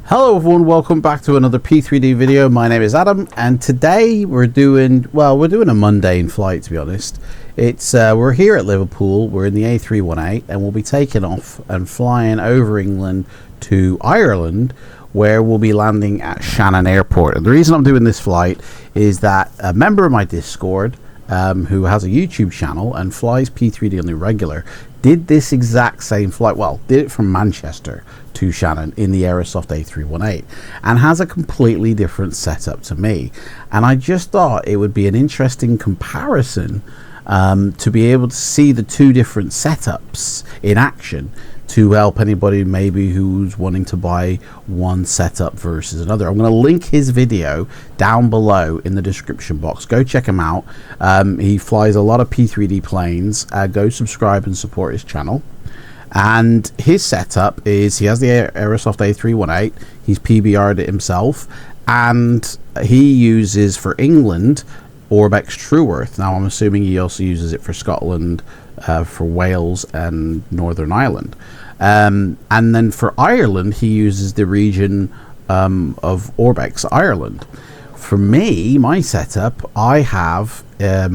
Hello everyone, welcome back to another P3D video. My name is Adam, and today we're doing a mundane flight, to be honest. It's we're here at Liverpool, we're in the A318, and we'll be taking off and flying over England to Ireland, where we'll be landing at Shannon Airport. And the reason I'm doing this flight is that a member of my Discord, who has a YouTube channel and flies P3D on the regular, did this exact same flight, did it from Manchester to Shannon in the Aerosoft A318, and has a completely different setup to me. And I just thought it would be an interesting comparison to be able to see the two different setups in action, to help anybody maybe who's wanting to buy one setup versus another. I'm going to link his video down below in the description box. Go check him out. He flies a lot of P3D planes. Go subscribe and support his channel. And his setup is, he has the Aerosoft A318. He's PBR'd it himself, and he uses for England Orbex Trueworth. Now I'm assuming he also uses it for Scotland, for Wales and Northern Ireland, and then for Ireland he uses the region of Orbex Ireland. For me, my setup, I have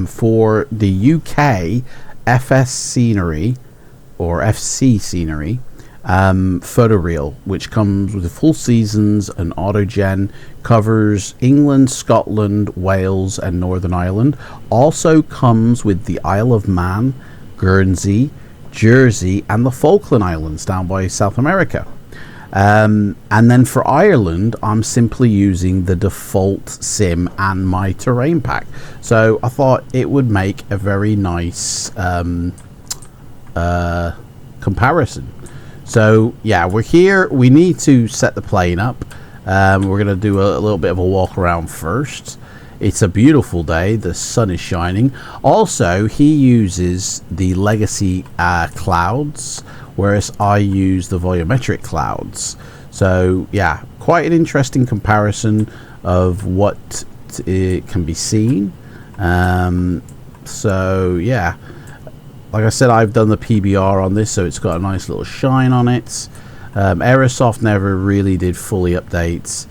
for the UK FS scenery or FC scenery photoreal, which comes with the full seasons and autogen, covers England, Scotland, Wales and Northern Ireland. Also comes with the Isle of Man, Guernsey, Jersey and the Falkland Islands down by South America. And then for Ireland, I'm simply using the default sim and my terrain pack. So I thought it would make a very nice comparison. So yeah, we're here. We need to set the plane up. We're going to do a little bit of a walk around first. It's a beautiful day. The sun is shining. Also, he uses the legacy clouds, whereas I use the volumetric clouds. So yeah, quite an interesting comparison of what it can be seen. So yeah, like I said, I've done the PBR on this, so it's got a nice little shine on it. Aerosoft never really did fully update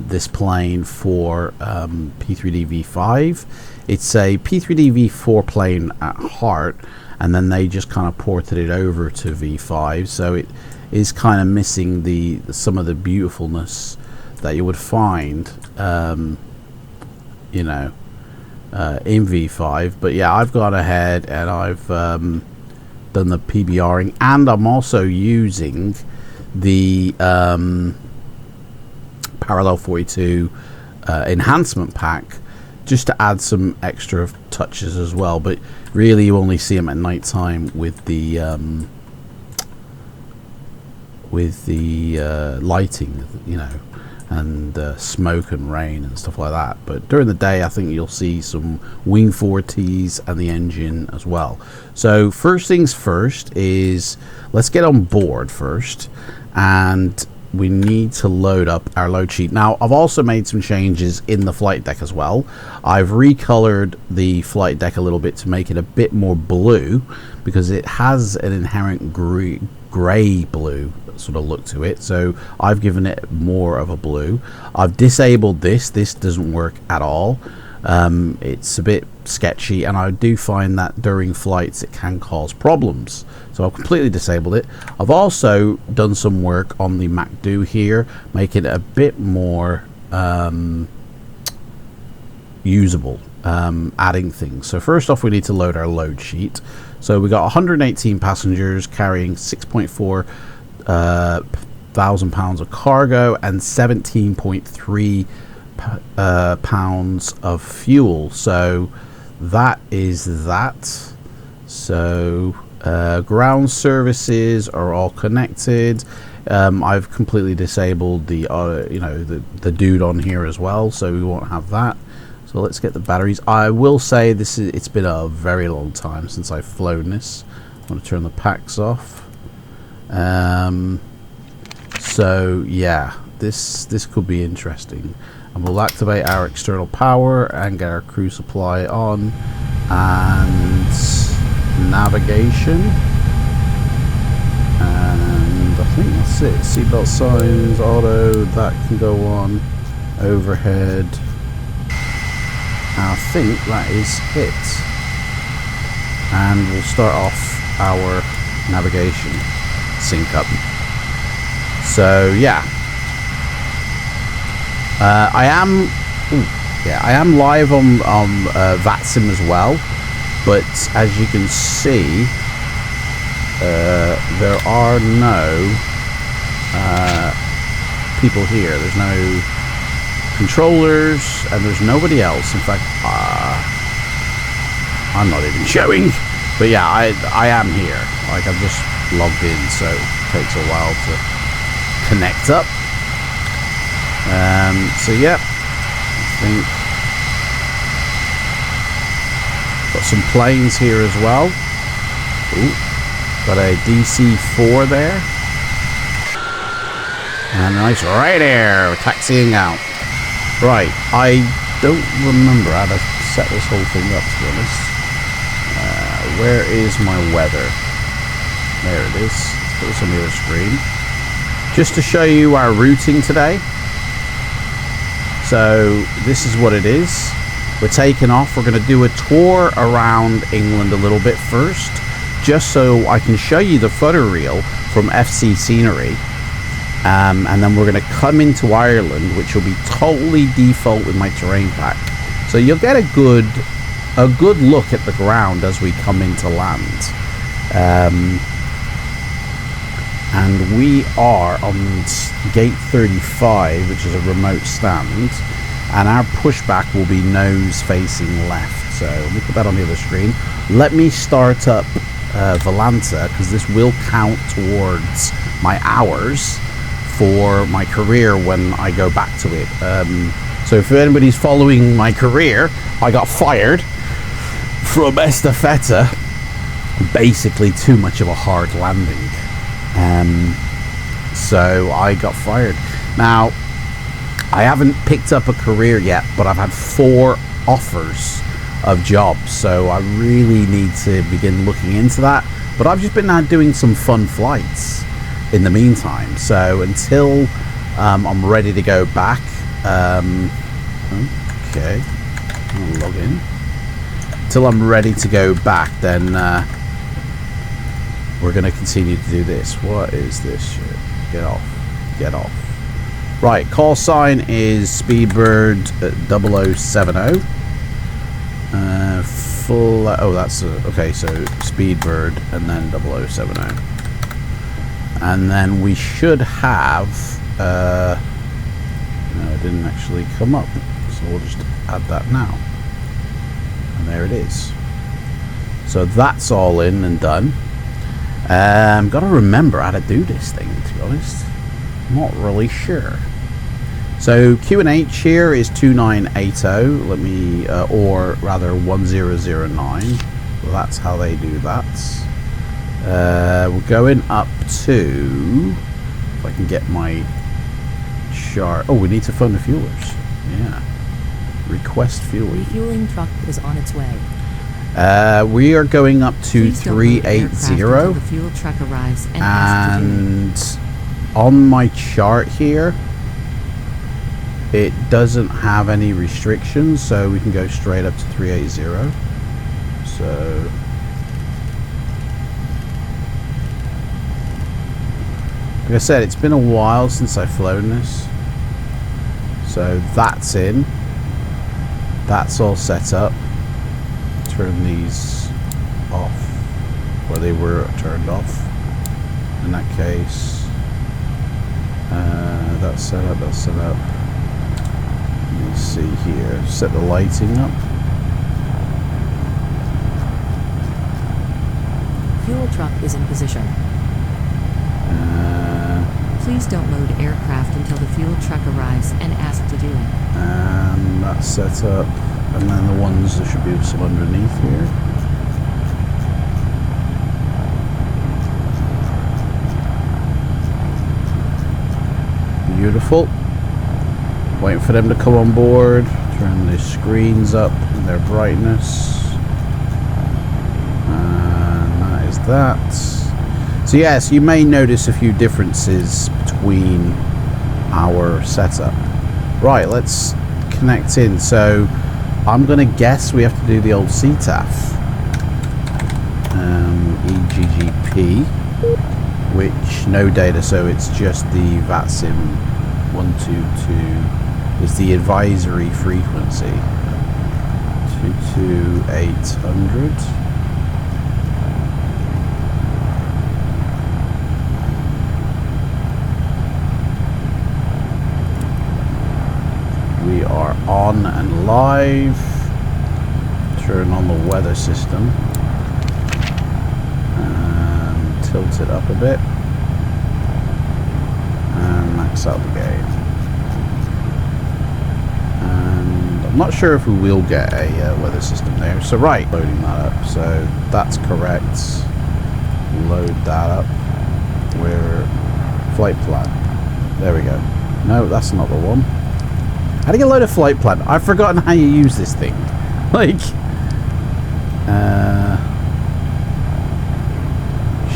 this plane for P3Dv5. It's a P3Dv4 plane at heart, and then they just kind of ported it over to V5, so it is kind of missing some of the beautifulness that you would find in V5. But yeah, I've gone ahead and I've done the PBRing, and I'm also using the Parallel 42 enhancement pack just to add some extra touches as well. But really you only see them at night time with the lighting, and smoke and rain and stuff like that. But during the day I think you'll see some wing 40s and the engine as well. So first things first is, let's get on board first, and we need to load up our load sheet. Now I've also made some changes in the flight deck as well. I've recolored the flight deck a little bit to make it a bit more blue, because it has an inherent gray blue sort of look to it, so I've given it more of a blue. I've disabled this doesn't work at all. It's a bit sketchy, and I do find that during flights it can cause problems, so I've completely disabled it. I've also done some work on the MacDo here, making it a bit more usable, adding things. So first off, we need to load our load sheet. So we got 118 passengers carrying 6.4 thousand pounds of cargo and 17.3 pounds of fuel. So that is that. So ground services are all connected. I've completely disabled the the dude on here as well, so we won't have that. So let's get the batteries. I will say it's been a very long time since I've flown this. I'm going to turn the packs off. So yeah, this could be interesting. And we'll activate our external power and get our crew supply on, and navigation, and I think that's it. Seatbelt signs, auto, that can go on, overhead. I think that is it, and we'll start off our navigation sync up. So yeah, I am live on FLIGHTSIM as well, but as you can see, there are no people here. There's no controllers, and there's nobody else. In fact, I'm not even showing, but yeah, I am here. Like, I've just logged in, so it takes a while to connect up. So yeah, I think got some planes here as well. Ooh, got a DC-4 there, and a nice right air. We're taxiing out. Right, I don't remember how to set this whole thing up, to be honest. Where is my weather? There it is. Let's put this on the other screen, just to show you our routing today. So this is what it is. We're taking off. We're going to do a tour around England a little bit first, just so I can show you the photo reel from FC Scenery. And then we're going to come into Ireland, which will be totally default with my terrain pack. So you'll get a good look at the ground as we come into land. And we are on gate 35, which is a remote stand, and our pushback will be nose facing left. So let me put that on the other screen. Let me start up Volanta, because this will count towards my hours for my career when I go back to it. So if anybody's following my career, I got fired from Estafeta. Basically too much of a hard landing. So I got fired. Now, I haven't picked up a career yet, but I've had 4 offers of jobs, so I really need to begin looking into that. But I've just been out doing some fun flights in the meantime, so until I'm ready to go back, okay, I'll log in. Until I'm ready to go back, then we're going to continue to do this. What is this shit? Get off. Get off. Right, call sign is Speedbird 0070. Full. Oh, that's okay. So Speedbird and then 0070. And then we should have. No, it didn't actually come up. So we'll just add that now. And there it is. So that's all in and done. Gotta remember how to do this thing, to be honest. I'm not really sure. So Q&H here is 2980. Let me, or rather 1009. Well, that's how they do that. We're going up to, if I can get my chart. Oh, we need to phone the fuelers. Yeah. Request fuel. Refueling truck is on its way. We are going up to 380. The fuel truck arrives and on my chart here, it doesn't have any restrictions, so we can go straight up to 380. So like I said, it's been a while since I've flown this, so that's in. That's all set up. Turn these off where they were turned off. In that case, that's set up. That's set up. Let me see here. Set the lighting up. Fuel truck is in position. Please don't load aircraft until the fuel truck arrives and ask to do it. And that's set up. And then the ones, there should be some underneath here. Beautiful. Waiting for them to come on board. Turn the screens up in their brightness. And that is that. So yes, you may notice a few differences between our setup. Right, let's connect in. So I'm going to guess we have to do the old CTAF. EGGP, which no data, so it's just the FLIGHTSIM 122 is the advisory frequency. 22800. We are on and live. Turn on the weather system and tilt it up a bit and max out the gain. And I'm not sure if we will get a weather system there. So right, loading that up. So that's correct. Load that up. We're flight plan. There we go. No, that's not the one. How do you load a flight plan? I've forgotten how you use this thing. Like,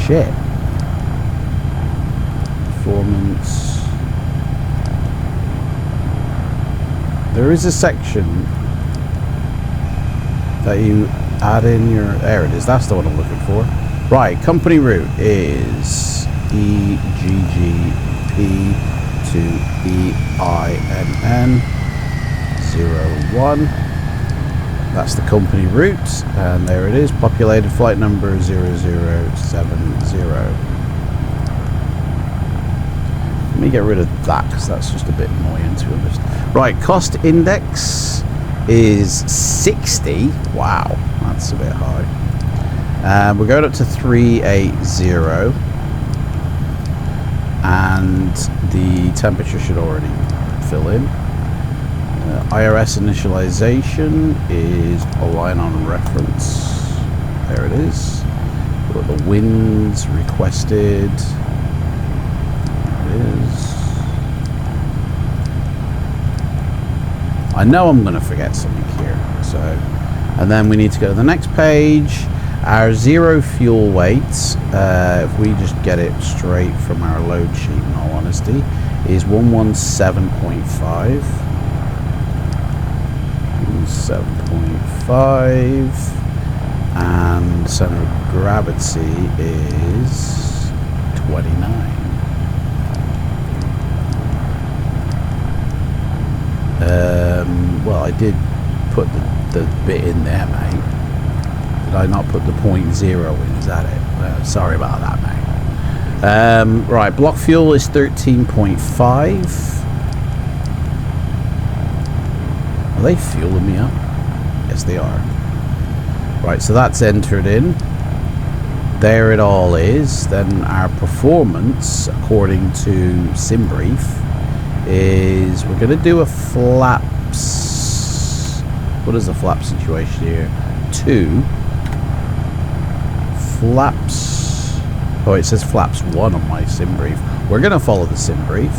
shit. Performance. There is a section that you add in your. There it is. That's the one I'm looking for. Right. Company route is EGGP to EINN 01. That's the company route, and there it is, populated flight number 0070. Let me get rid of that because that's just a bit annoying to be honest. Right, cost index is 60. Wow, that's a bit high. We're going up to 380. And the temperature should already fill in. IRS initialization is align on reference. There it is. We've got the winds requested. There it is. I know I'm going to forget something here. So, and then we need to go to the next page. Our zero fuel weights, if we just get it straight from our load sheet in all honesty, is 117.5. 7.5, and center of gravity is 29. Well, I did put the bit in there, mate. Did I not put the 0.0 in? Is that it? Sorry about that, mate. Right, block fuel is 13.5. Are they fueling me up? Yes, they are. Right, so that's entered in. There it all is. Then our performance, according to SimBrief, is we're going to do a flaps. What is the flap situation here? 2. Flaps. Oh, it says flaps 1 on my SimBrief. We're going to follow the SimBrief.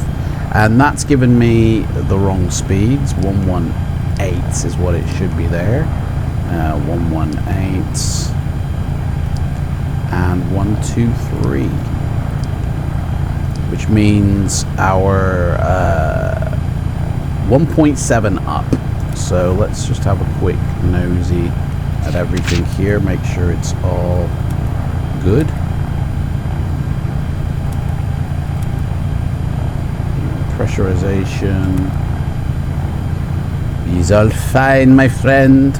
And that's given me the wrong speeds. 118 is what it should be there. 118 and 123, which means our 1.7 up. So let's just have a quick nosy at everything here, make sure it's all good. Pressurization is all fine, my friend.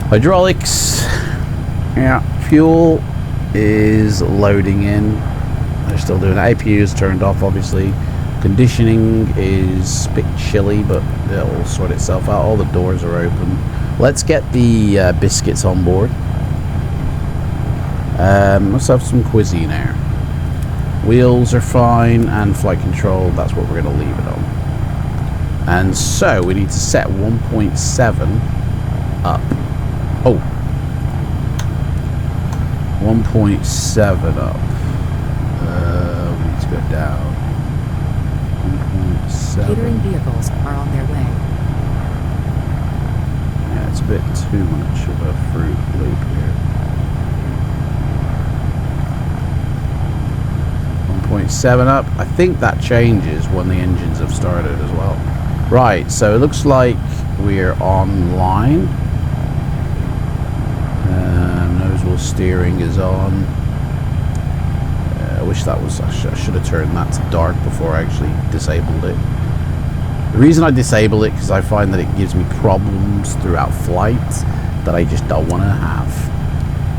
Hydraulics, yeah, fuel is loading in. They're still doing it. APU is turned off, obviously. Conditioning is a bit chilly, but it'll sort itself out. All the doors are open. Let's get the biscuits on board. Let's have some cuisine air. Wheels are fine, and flight control, that's what we're going to leave it on. And so we need to set 1.7 up. Oh, 1.7 up. We need to go down. Catering vehicles are on their way. Yeah, it's a bit too much of a fruit loop here. 1.7 up. I think that changes when the engines have started as well. Right, so it looks like we're online. Nose wheel steering is on. I wish that was, I should have turned that to dark before I actually disabled it. The reason I disable it because I find that it gives me problems throughout flight that I just don't want to have.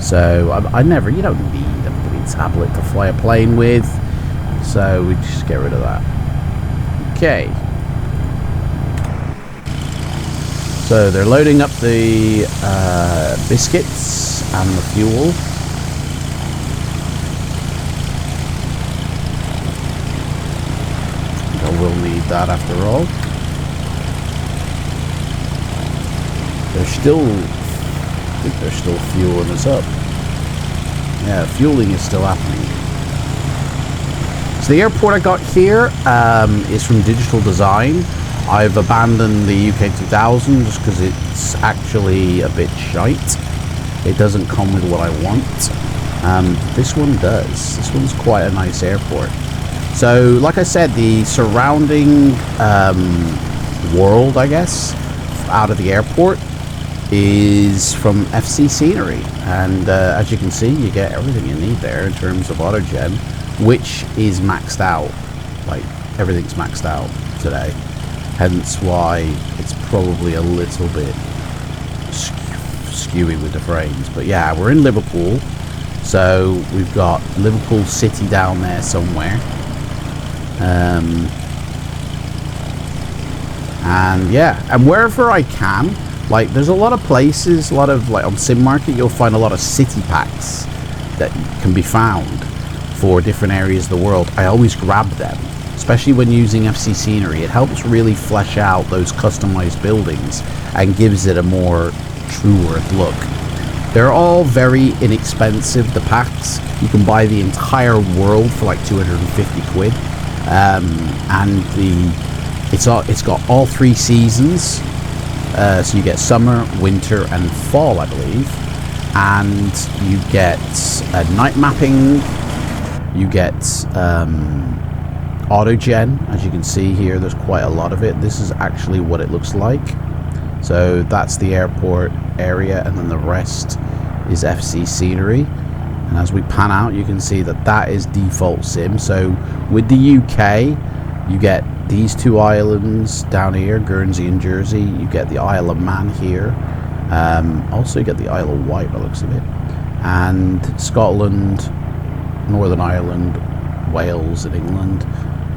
So you don't need a bloody tablet to fly a plane with, so we just get rid of that. Okay. So they're loading up the biscuits and the fuel. I will need that after all. I think they're still fueling us up. Yeah, fueling is still happening. So the airport I got here is from Digital Design. I've abandoned the UK 2000 just because it's actually a bit shite. It doesn't come with what I want. This one does. This one's quite a nice airport. So, like I said, the surrounding world, I guess, out of the airport is from FC Scenery. And as you can see, you get everything you need there in terms of autogen, which is maxed out. Like, everything's maxed out today. Hence why it's probably a little bit skewy with the frames. But yeah, we're in Liverpool. So we've got Liverpool City down there somewhere. And yeah, and wherever I can, like there's a lot of places, like on Sim Market, you'll find a lot of city packs that can be found for different areas of the world. I always grab them. Especially when using FC Scenery, it helps really flesh out those customized buildings and gives it a more true earth look. They're all very inexpensive, the packs. You can buy the entire world for like 250 quid. And it's got all 3 seasons. So you get summer, winter and fall, I believe. And you get night mapping. You get autogen, as you can see here. There's quite a lot of it. This is actually what it looks like. So that's the airport area, and then the rest is FC Scenery. And as we pan out, you can see that that is default sim. So with the UK, you get these 2 islands down here, Guernsey and Jersey. You get the Isle of Man here. Also you get the Isle of Wight, by the looks of it. And Scotland, Northern Ireland, Wales and England.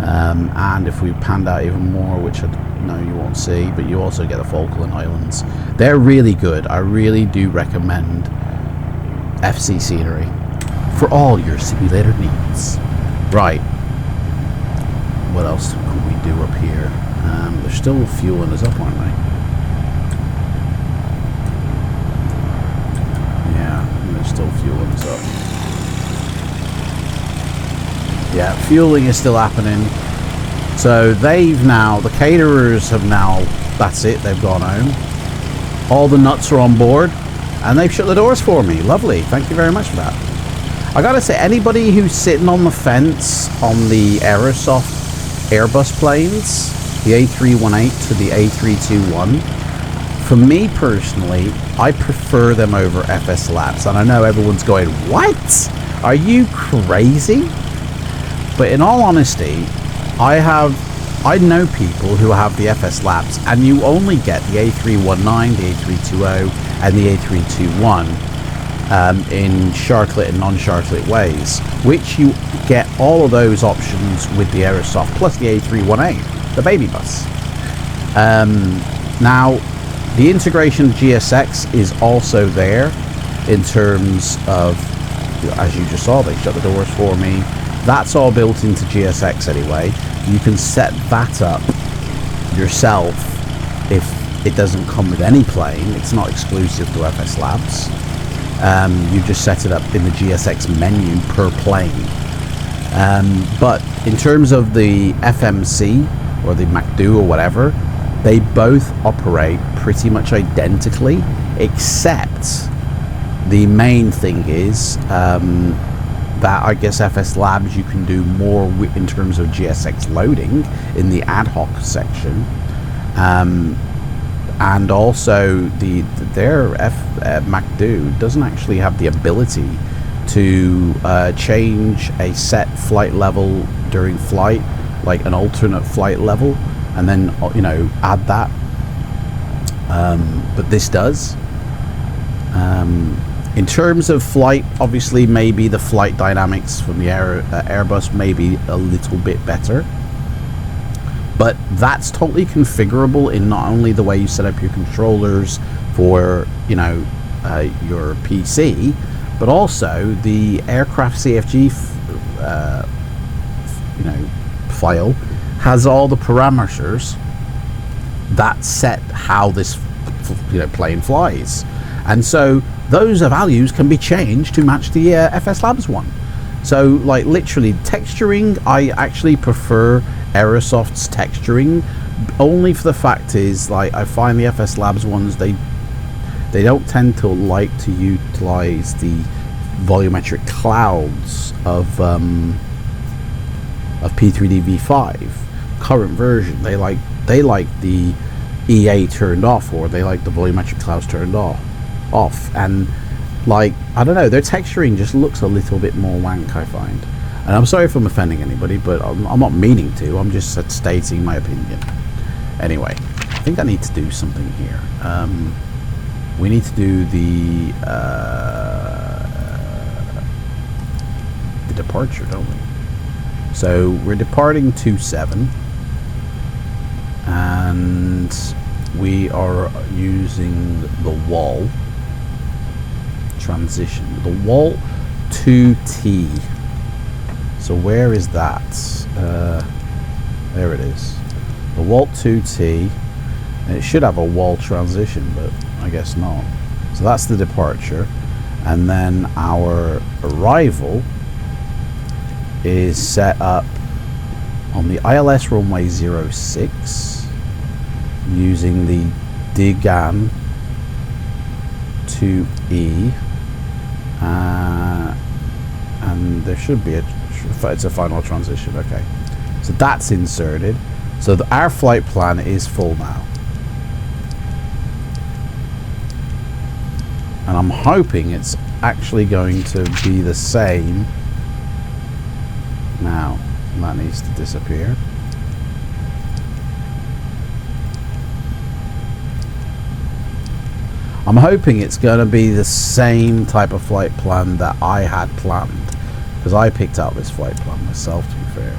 And if we panned out even more, which I know you won't see, but you also get the Falkland Islands. They're really good. I really do recommend FC Scenery for all your simulator needs. Right. What else can we do up here? They're still fueling us up, aren't they? Yeah, they're still fueling us up. Yeah, fueling is still happening. So the caterers have now, that's it, they've gone home. All the nuts are on board and they've shut the doors for me. Lovely, thank you very much for that. I gotta say, anybody who's sitting on the fence on the Aerosoft Airbus planes, the A318 to the A321, for me personally, I prefer them over FS Labs. And I know everyone's going, what? Are you crazy? But in all honesty, I know people who have the FS Labs, and you only get the A319, the A320, and the A321 in Sharklet and non-Sharklet ways, which you get all of those options with the Aerosoft, plus the A318, the baby bus. Now, the integration of GSX is also there in terms of, as you just saw, they shut the doors for me. That's all built into GSX anyway. You can set that up yourself if it doesn't come with any plane. It's not exclusive to FS Labs. You just set it up in the GSX menu per plane. But in terms of the FMC or the MacDo or whatever, they both operate pretty much identically, except the main thing is that I guess FS Labs you can do more in terms of GSX loading in the ad hoc section, and also their MacDo doesn't actually have the ability to change a set flight level during flight, like an alternate flight level, and then add that. But this does. In terms of flight, obviously maybe the flight dynamics from the Airbus may be a little bit better, but that's totally configurable in not only the way you set up your controllers for your PC, but also the aircraft CFG file has all the parameters that set how this plane flies, and so those values can be changed to match the FS Labs one. So like literally texturing, I actually prefer Aerosoft's texturing, only for the fact is like I find the FS Labs ones, they don't tend to like to utilize the volumetric clouds of P3Dv5 current version. They like the EA turned off, or they like the volumetric clouds turned off, and like I don't know, their texturing just looks a little bit more wank, I find. And I'm sorry if I'm offending anybody, but I'm not meaning to. I'm just stating my opinion. Anyway, I think I need to do something here. We need to do the departure, don't we? So we're departing 27, and we are using the wall transition, the wall 2T. So where is that? There it is, the Walt 2T, and it should have a wall transition, but I guess not. So that's the departure, and then our arrival is set up on the ILS runway 06 using the DGAN 2E, and there should be it's a final transition. Okay, so that's inserted. So our flight plan is full now, and I'm hoping it's actually going to be the same now. That needs to disappear. I'm hoping it's going to be the same type of flight plan that I had planned, because I picked out this flight plan myself, to be fair.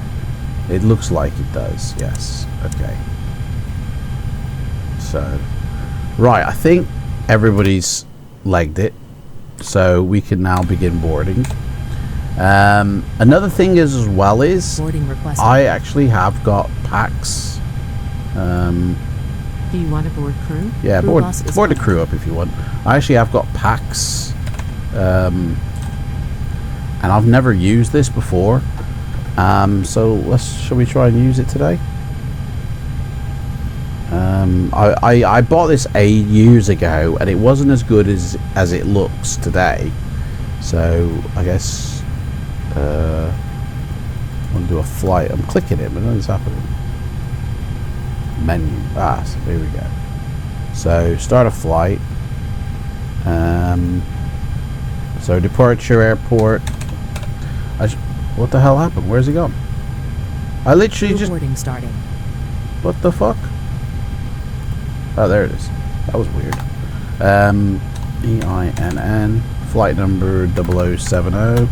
It looks like it does, yes. Okay. So, right, I think everybody's legged it, so we can now begin boarding. Another thing is as well is I actually have got packs. Do you want to board crew? Yeah, board the crew up if you want. I actually have got packs, and I've never used this before. So shall we try and use it today? I bought this years ago, and it wasn't as good as it looks today. So I guess I'm gonna do a flight. I'm clicking it, but nothing's happening. Menu. So here we go. So start a flight. So departure airport. What the hell happened? Where's he gone? I literally just. Boarding starting. What the fuck? Oh, there it is. That was weird. EINN. Flight number 0070.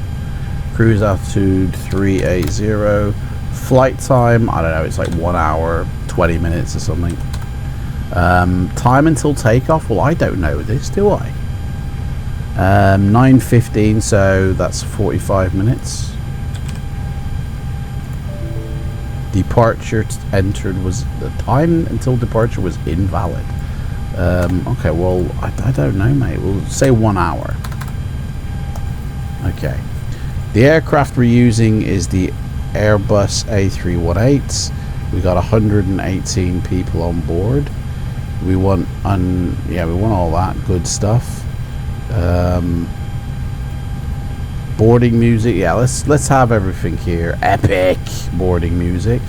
Cruise altitude 380. Flight time, I don't know, it's like 1 hour, 20 minutes or something. Time until takeoff, well, I don't know this, do I? 9:15, so that's 45 minutes. Departure entered was, the time until departure was invalid. Okay, well, I don't know, mate. We'll say 1 hour. Okay. The aircraft we're using is the Airbus A318 We got 118 people on board. We want we want all that good stuff. Boarding music, yeah, let's have everything here. Epic boarding music.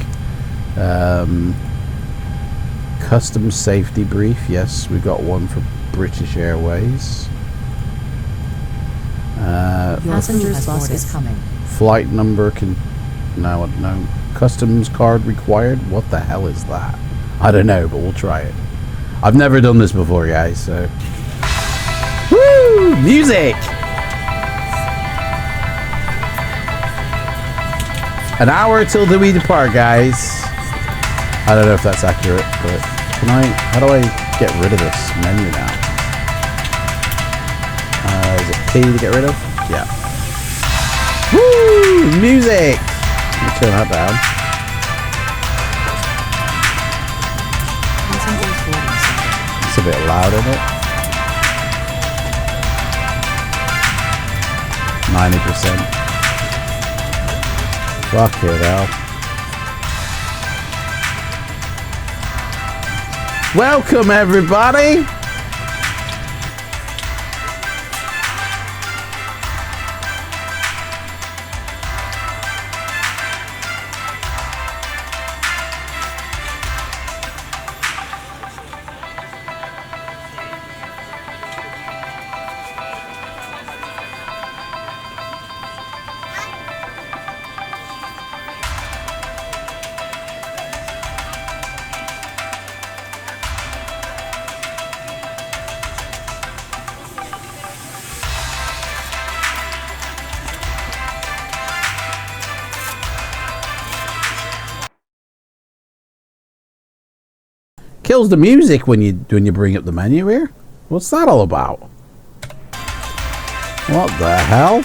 Custom safety brief, yes, we got one for British Airways. Passenger's bus is coming. Flight number no customs card required. What the hell is that? I don't know, but we'll try it. I've never done this before, guys, so woo! Music! An hour till we depart, guys. I don't know if that's accurate, but how do I get rid of this menu now? Is it P to get rid of? Yeah. Woo! Music! Let me turn that down. It's a bit loud, isn't it? 90%. Fuck it out. Welcome, everybody! Kills the music when you bring up the menu here. What's that all about? What the hell?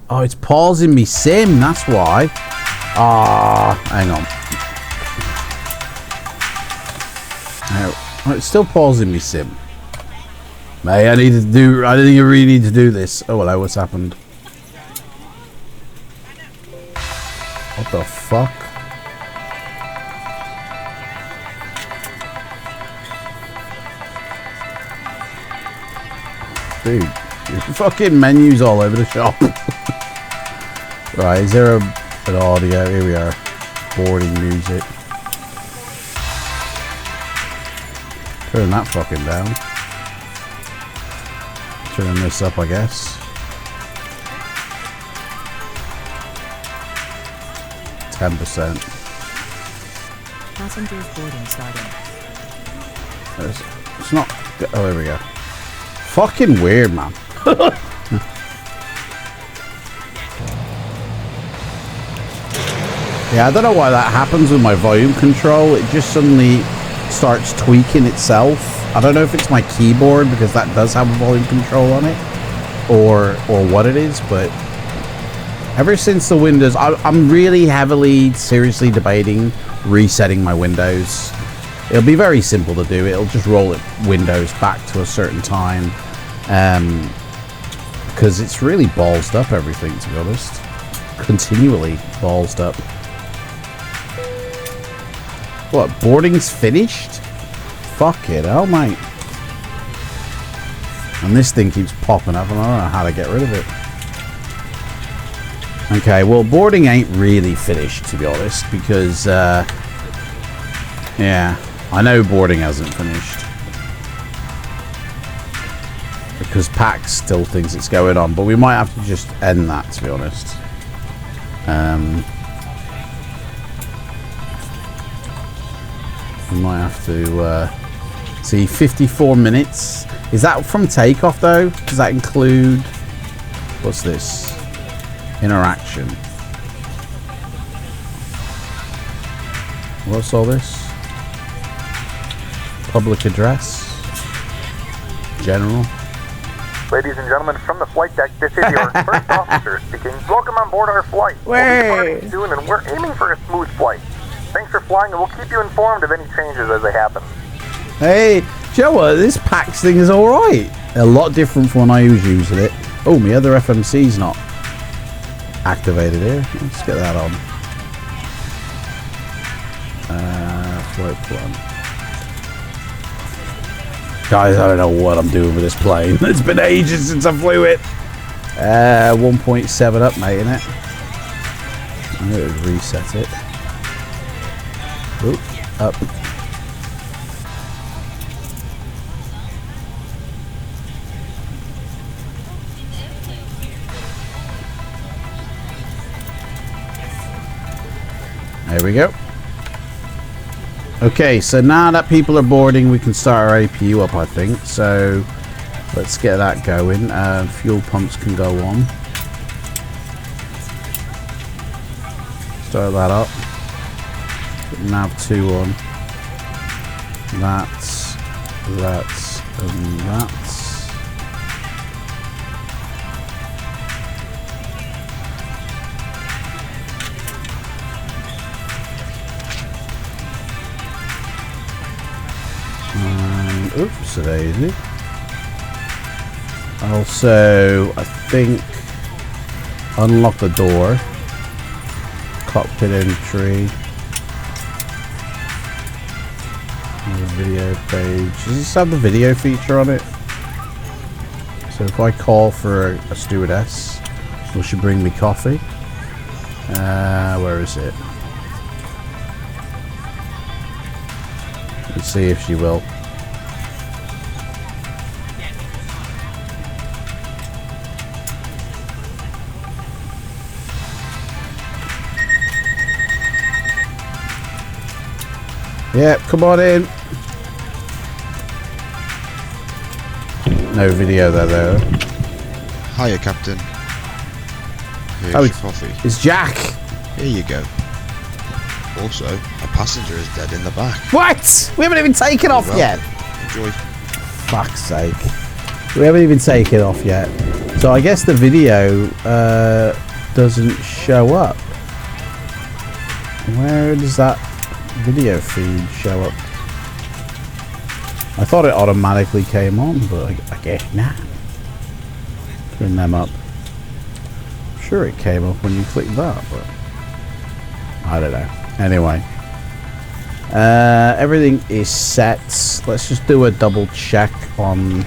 Oh, it's pausing me sim, that's why. Hang on. No, it's still pausing me sim. Mate, I think I really need to do this. Oh, hello, what's happened? What the fuck? Dude, your fucking menu's all over the shop. Right, is there an audio? Here we are. Boarding music. Turn that fucking down. Turn this up, I guess. 10%. Passengers boarding starting. It's not. Oh, there we go. Fucking weird, man. Yeah, I don't know why that happens with my volume control. It just suddenly starts tweaking itself. I don't know if it's my keyboard because that does have a volume control on it, or what it is, but ever since the Windows, I'm really seriously debating resetting my Windows. It'll be very simple to do. It'll just roll it Windows back to a certain time, because it's really ballsed up everything, to be honest. Continually ballsed up. What, boarding's finished? Fuck it, hell, mate. And this thing keeps popping up and I don't know how to get rid of it. Okay, well, boarding ain't really finished, to be honest, because, yeah, I know boarding hasn't finished. Because PAX still thinks it's going on, but we might have to just end that, to be honest. We might have to, see, 54 minutes. Is that from takeoff, though? Does that include, what's this? Interaction. What's all this? Public address. General. Ladies and gentlemen, from the flight deck, this is your first officer speaking. Welcome on board our flight. We'll be departing soon, and we're aiming for a smooth flight. Thanks for flying, and we'll keep you informed of any changes as they happen. Hey, Joe, this PAX thing is alright. A lot different from when I was using it. Oh, my other FMC's not activated here. Let's get that on. Flight plan. Guys, I don't know what I'm doing with this plane. It's been ages since I flew it. 1.7 up, mate, innit? I'm going to reset it. Oop, up. There we go. Okay, so now that people are boarding, we can start our APU up, I think. So let's get that going. Fuel pumps can go on. Start that up. Put nav 2 on. That's, and that's. Oops, daisy. Also, I think unlock the door. Cockpit entry. Video page. Does this have the video feature on it? So if I call for a stewardess, will she bring me coffee? Where is it? Let's see if she will. Yep, come on in. No video there though. Hiya, Captain. Here's Oh, your coffee. It's Jack. Here you go. Also, a passenger is dead in the back. What? We haven't even taken off yet. Enjoy. Fuck's sake. We haven't even taken off yet. So I guess the video doesn't show up. Where does that video feed show up? I thought it automatically came on, but I guess not. Turn them up. I'm sure it came up when you clicked that, but I don't know. Anyway, everything is set. Let's just do a double check on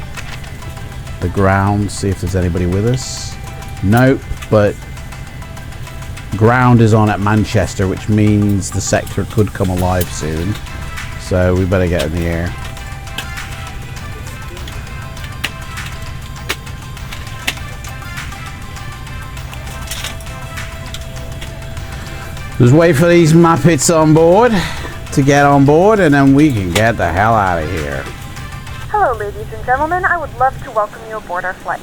the ground, see if there's anybody with us. Nope, but ground is on at Manchester, which means the sector could come alive soon. So we better get in the air. Just wait for these Muppets on board to get on board, and then we can get the hell out of here. Hello, ladies and gentlemen. I would love to welcome you aboard our flight.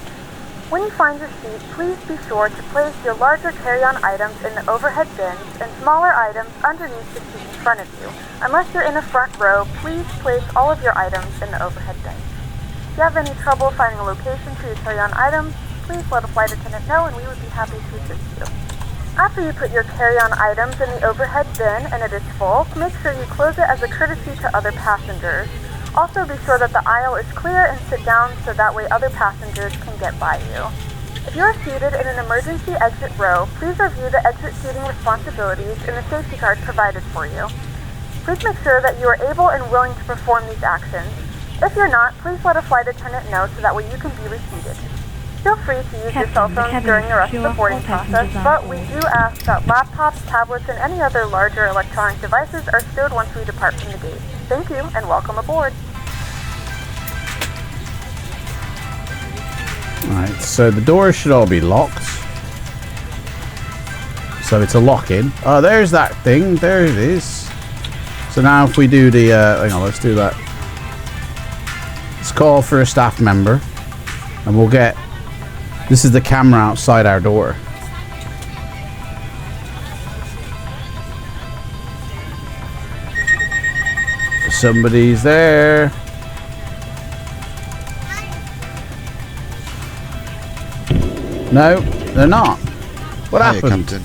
When you find your seat, please be sure to place your larger carry-on items in the overhead bins and smaller items underneath the seat in front of you. Unless you're in the front row, please place all of your items in the overhead bins. If you have any trouble finding a location for your carry-on items, please let a flight attendant know and we would be happy to assist you. After you put your carry-on items in the overhead bin and it is full, make sure you close it as a courtesy to other passengers. Also be sure that the aisle is clear and sit down so that way other passengers can get by you. If you are seated in an emergency exit row, please review the exit seating responsibilities in the safety card provided for you. Please make sure that you are able and willing to perform these actions. If you're not, please let a flight attendant know so that way you can be reseated. Feel free to use your cell phones during the rest of the boarding process, but we do ask that laptops, tablets, and any other larger electronic devices are stowed once we depart from the gate. Thank you, and welcome aboard. Alright, so the doors should all be locked. So it's a lock-in. Oh, there's that thing. There it is. So now if we do the... hang on, let's do that. Let's call for a staff member. And we'll get... This is the camera outside our door. Somebody's there. No, they're not. What happened? Captain.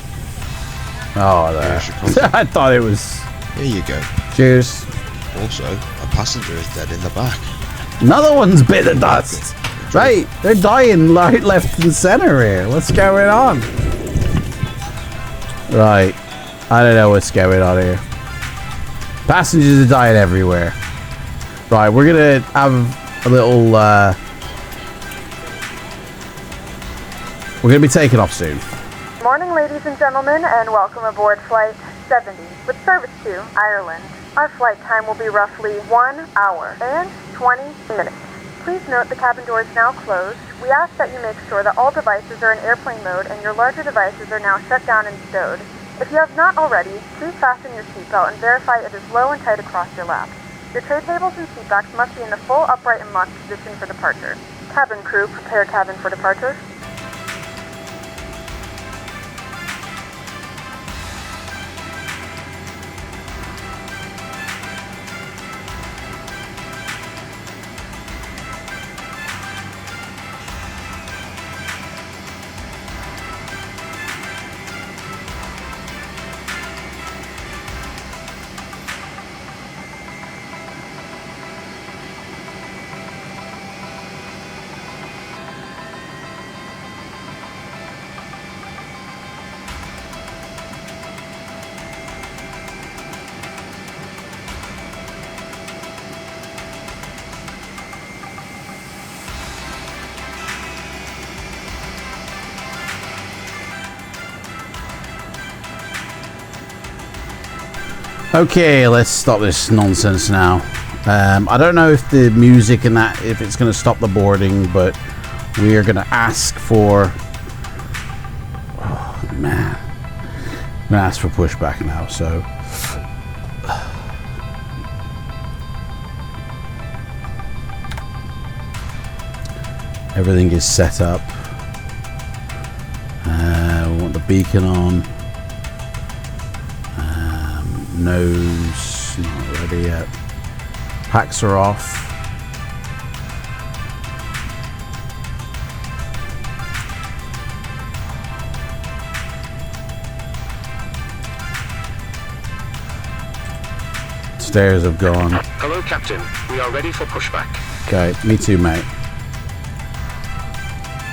Oh, there. I thought it was... Here you go. Cheers. Also, a passenger is dead in the back. Another one's bit of dust. Right, they're dying right, left and center here. What's going on? Right. I don't know what's going on here. Passengers are dying everywhere. Right, we're gonna have a little we're gonna be taking off soon. Morning, ladies and gentlemen, and welcome aboard Flight 70 with service to Ireland. Our flight time will be roughly 1 hour and 20 minutes. Please note the cabin door is now closed. We ask that you make sure that all devices are in airplane mode and your larger devices are now shut down and stowed. If you have not already, please fasten your seatbelt and verify it is low and tight across your lap. Your tray tables and seatbacks must be in the full upright and locked position for departure. Cabin crew, prepare cabin for departure. Okay, let's stop this nonsense now. I don't know if the music and that, if it's going to stop the boarding, but we are going to ask for... Oh, man. I'm going to ask for pushback now, so... Everything is set up. We want the beacon on. Nose, not ready yet. Packs are off. Stairs have gone. Hello, Captain. We are ready for pushback. Okay, me too, mate.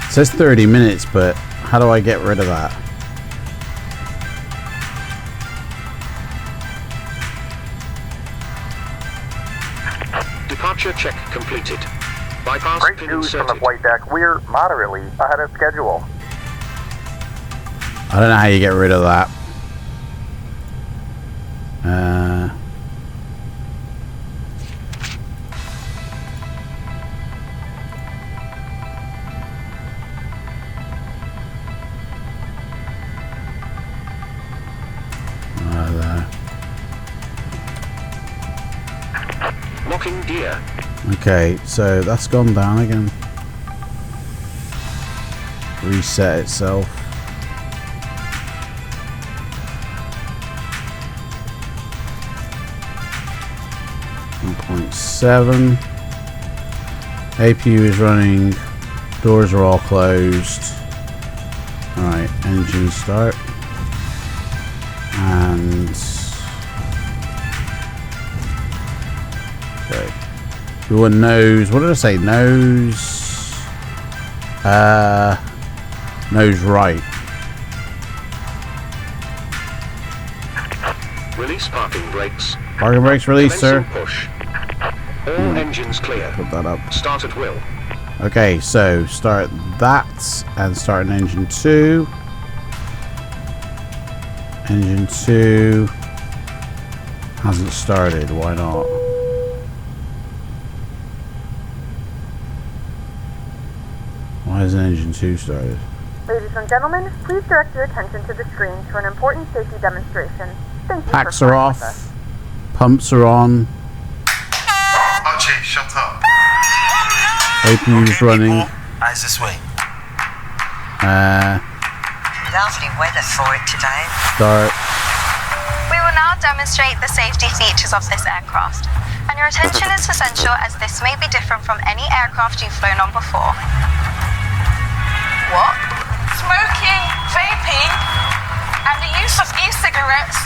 It says 30 minutes, but how do I get rid of that? Departure check completed. Bypass Great pin news from the inserted. flight deck. We're moderately ahead of schedule. I don't know how you get rid of that. Locking gear. Okay, so that's gone down again. Reset itself. .7. APU is running. Doors are all closed. Alright, engine start. And okay. We want nose. What did I say? Nose. Nose right. Release parking brakes. Parking brakes released, sir. Commencing push. All engines clear. Put that up. Start at will. Okay, so start that and start an engine 2. Engine 2 hasn't started. Why not? Why isn't engine 2 started? Ladies and gentlemen, please direct your attention to the screen for an important safety demonstration. Thank you Packs for are flying with off. us. Pumps are on. Archie, shut up. APU's running. How's this way? Lovely weather for it today. Start. We will now demonstrate the safety features of this aircraft, and your attention is essential as this may be different from any aircraft you've flown on before. What? Smoking, vaping, and the use of e-cigarettes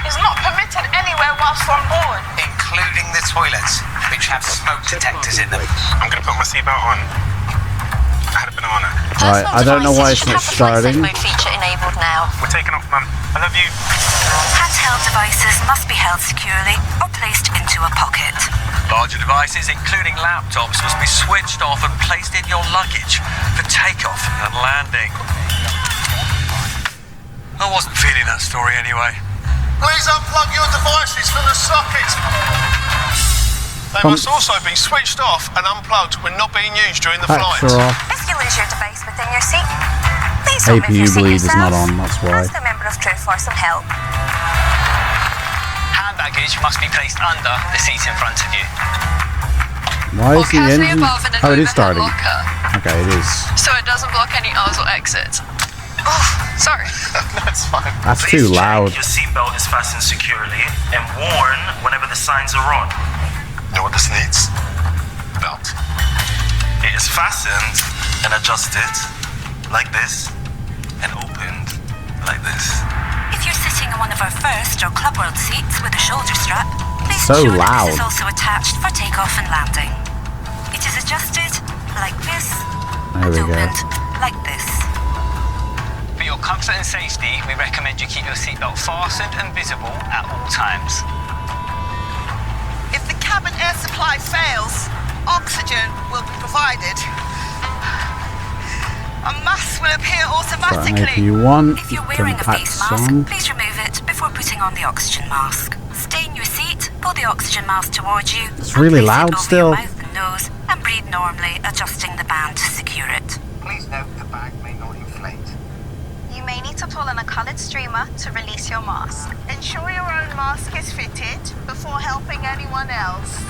is not permitted anywhere whilst on board. Including the toilets, which have smoke detectors in them. I'm going to put my seatbelt on I had a banana. Right, I don't know why it's not starting. Mode feature enabled now. We're taking off, Mum. I love you. Handheld devices must be held securely or placed into a pocket. Larger devices, including laptops, must be switched off and placed in your luggage for takeoff and landing. I wasn't feeling that story anyway. Please unplug your devices from the socket. They must also be switched off and unplugged when not being used during the flight. If you lose your device within your seat, please don't move your APU seat bleed is yourself. not on, that's why. Ask a member of crew for some help. Hand baggage must be placed under the seat in front of you. Why is the engine? Oh, it is starting. Locker, Okay, it is. so it doesn't block any R's or exits. Oh, sorry. No, it's fine. That's too loud. Your seatbelt is fastened securely and worn whenever the signs are on. Know what this needs? Belt. It is fastened and adjusted like this and opened like this. If you're sitting in one of our first or Club World seats with a shoulder strap, please So ensure that loud. this is also attached for takeoff and landing. It is adjusted like this There and we go. opened like this. For your comfort and safety, we recommend you keep your seatbelt fastened and visible at all times. If the cabin air supply fails, oxygen will be provided. A mask will appear Got an automatically. APU 1. If you're Turn wearing the a face packs mask, on. please remove it before putting on the oxygen mask. Stay in your seat, pull the oxygen mask towards you. It's really and place loud it over still. Your mouth and nose, and breathe normally, adjusting the band to secure it. Please note the bag may not inflate. You may need to pull on a colored streamer to release your mask. Ensure your own mask is fitted before helping anyone else.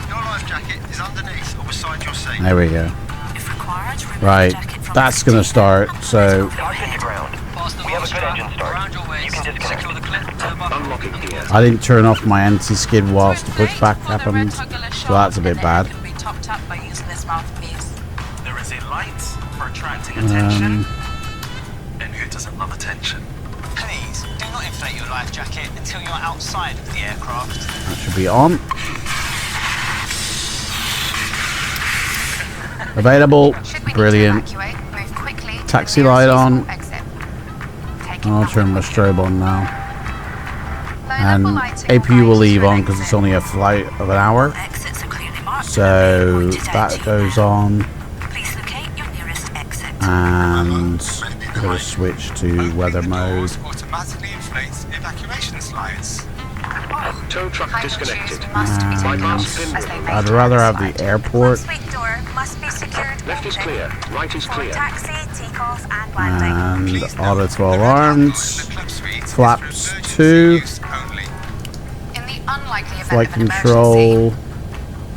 Your life jacket is underneath or beside your seat. There we go. If required, remove Right, the jacket from that's the going to seat start, and so pull it over your head. We have a good engine start. You can disconnect. Unlocking gear. I didn't turn off my anti-skid whilst the pushback happened, so that's a bit bad. Can be topped up by using this mouthpiece. There is a light for attracting attention. Um, And who doesn't love attention? Please, do not inflate your life jacket until you're outside of the aircraft. that should be on. Available. Should we need Brilliant. to evacuate, move quickly to the Taxi nearest light on. useful exit. Taking I'll public turn my transport. strobe on now. Low And level lighting APU guide will you leave to an on because it's exit. only a flight of an hour. Exits are clearly marked. So Pointed out that to you goes now. on. Please locate your nearest exit. And I'm going to switch to weather mode. Automatically inflates evacuation slides. Tow truck High disconnected. issues must be taken Bypass off pin as they may I'd turn rather have slide. the airport Suite door must be secured. Left is clear. Right is For clear. taxi, takeoff, and landing. and auto 12 arms. Flaps 2. In the unlikely event Flight of an control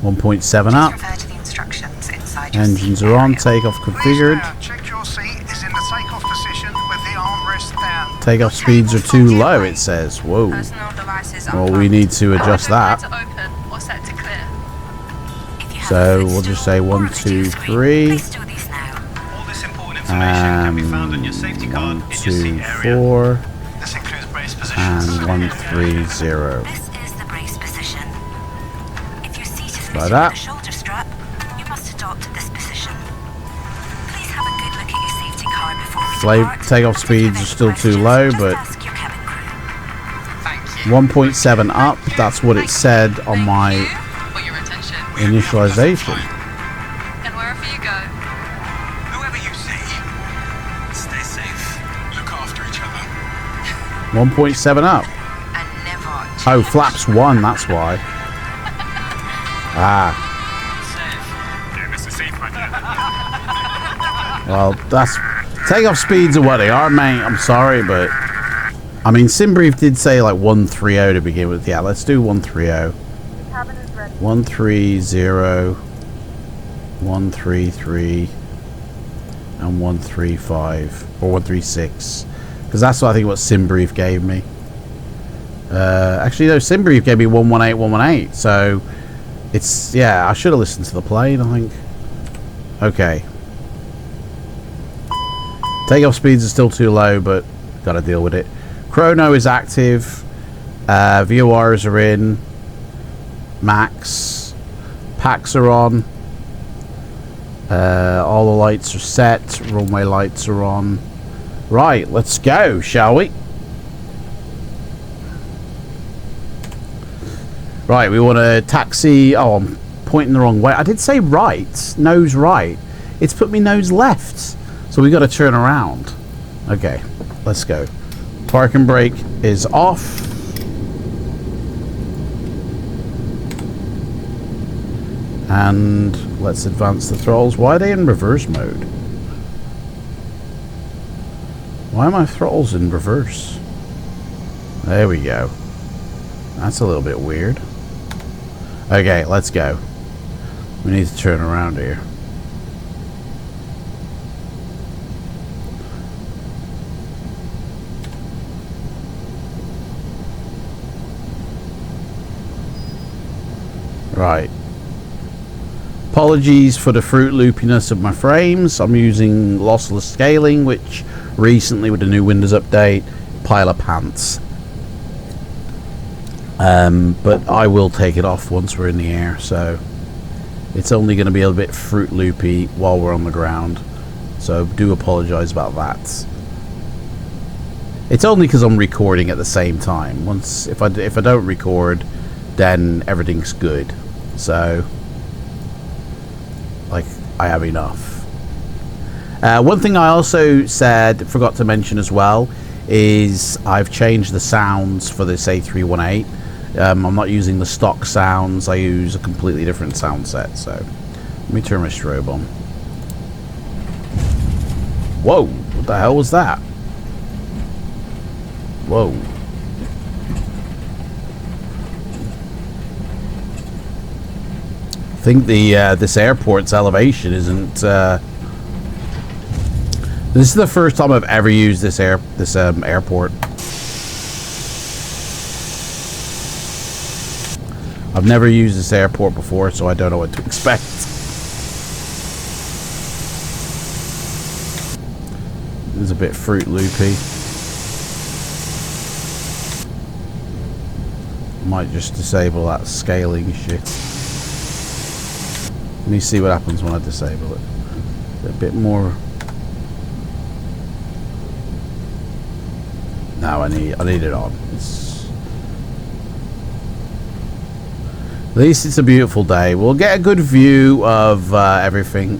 1.7 up. refer to the instructions inside your Engines seat are on. area. Takeoff configured. Check your seat is in the takeoff position with the armrest down. Takeoff speeds are too low, it says. Whoa. Personal devices Well, we need to adjust that. To open or set to clear. If you have So a we'll just say footstool or 1, a 2, video screen, 3. please do these now. All this important information can be found on your safety card 1, in your 2, seat area. 4, This includes brace positions. and 1, 3, 0. This is the brace position. If your seat is Like fitted that. with a shoulder strap, you must adopt this position. Please have a good look at your safety card before we depart. Takeoff speeds are still too low, but 1.7 up. That's what it said on my For your attention. initialization. And wherever you go, Whoever you see, stay safe. Look after each other. 1.7 up. and never Oh, flaps 1, that's why. Ah, Yeah, Mr. Seafront, yeah. well, that's... Takeoff speeds are what they are, mate. I'm sorry, but... I mean, SimBrief did say, like, 130 to begin with. Yeah, let's do 130. Cabin is ready. 130, 133, and 135, or 136. Because that's what I think what SimBrief gave me. Actually, no, SimBrief gave me 118, 118. So, it's... Yeah, I should have listened to the plane, I think. Okay. Takeoff speeds are still too low, but gotta deal with it. Chrono is active. VORs are in. Max. Packs are on. All the lights are set. Runway lights are on. Right, let's go, shall we? Right, we want to taxi. Oh, I'm pointing the wrong way. I did say right. Nose right. It's put me nose left. So we got to turn around. Okay, let's go. Parking brake is off. And let's advance the throttles. Why are they in reverse mode? Why are my throttles in reverse? There we go. That's a little bit weird. Okay, let's go. We need to turn around here. Right. Apologies for the Fruit Loopiness of my frames. I'm using lossless scaling, which recently with the new Windows update, pile of pants. But I will take it off once we're in the air, so it's only going to be a bit Fruit Loopy while we're on the ground. So do apologise about that. It's only because I'm recording at the same time. Once if I don't record, then everything's good. So like I have enough. One thing I also forgot to mention as well is I've changed the sounds for this A318. I'm not using the stock sounds. I use a completely different sound set. So let me turn my strobe on. Whoa, what the hell was that? Whoa. I think this airport's elevation isn't. This is the first time I've ever used this airport. I've never used this airport before, so I don't know what to expect. It's a bit Fruit Loopy. Might just disable that scaling shit. Let me see what happens when I disable it. A bit more. No, I need it on. At least it's a beautiful day. We'll get a good view of everything.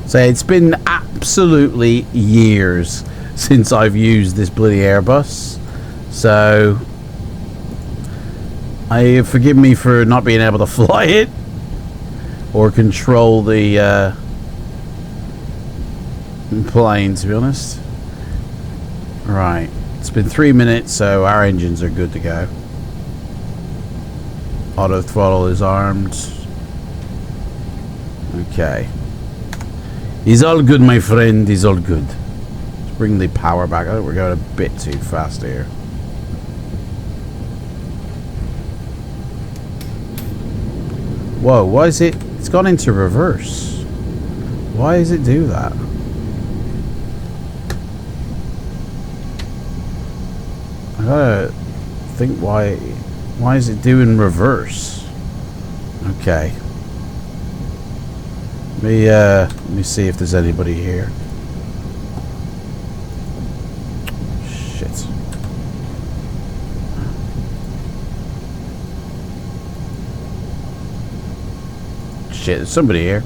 So it's been absolutely years since I've used this bloody Airbus. So forgive me for not being able to fly it or control the plane, to be honest. Right, it's been 3 minutes, so our engines are good to go. Auto throttle is armed. Okay. He's all good, my friend. He's all good. Let's bring the power back. I think we're going a bit too fast here. Whoa, why is it? It's gone into reverse. Why does it do that? I gotta think why is it doing reverse? Okay. Let me see if there's anybody here. Shit. Shit, there's somebody here.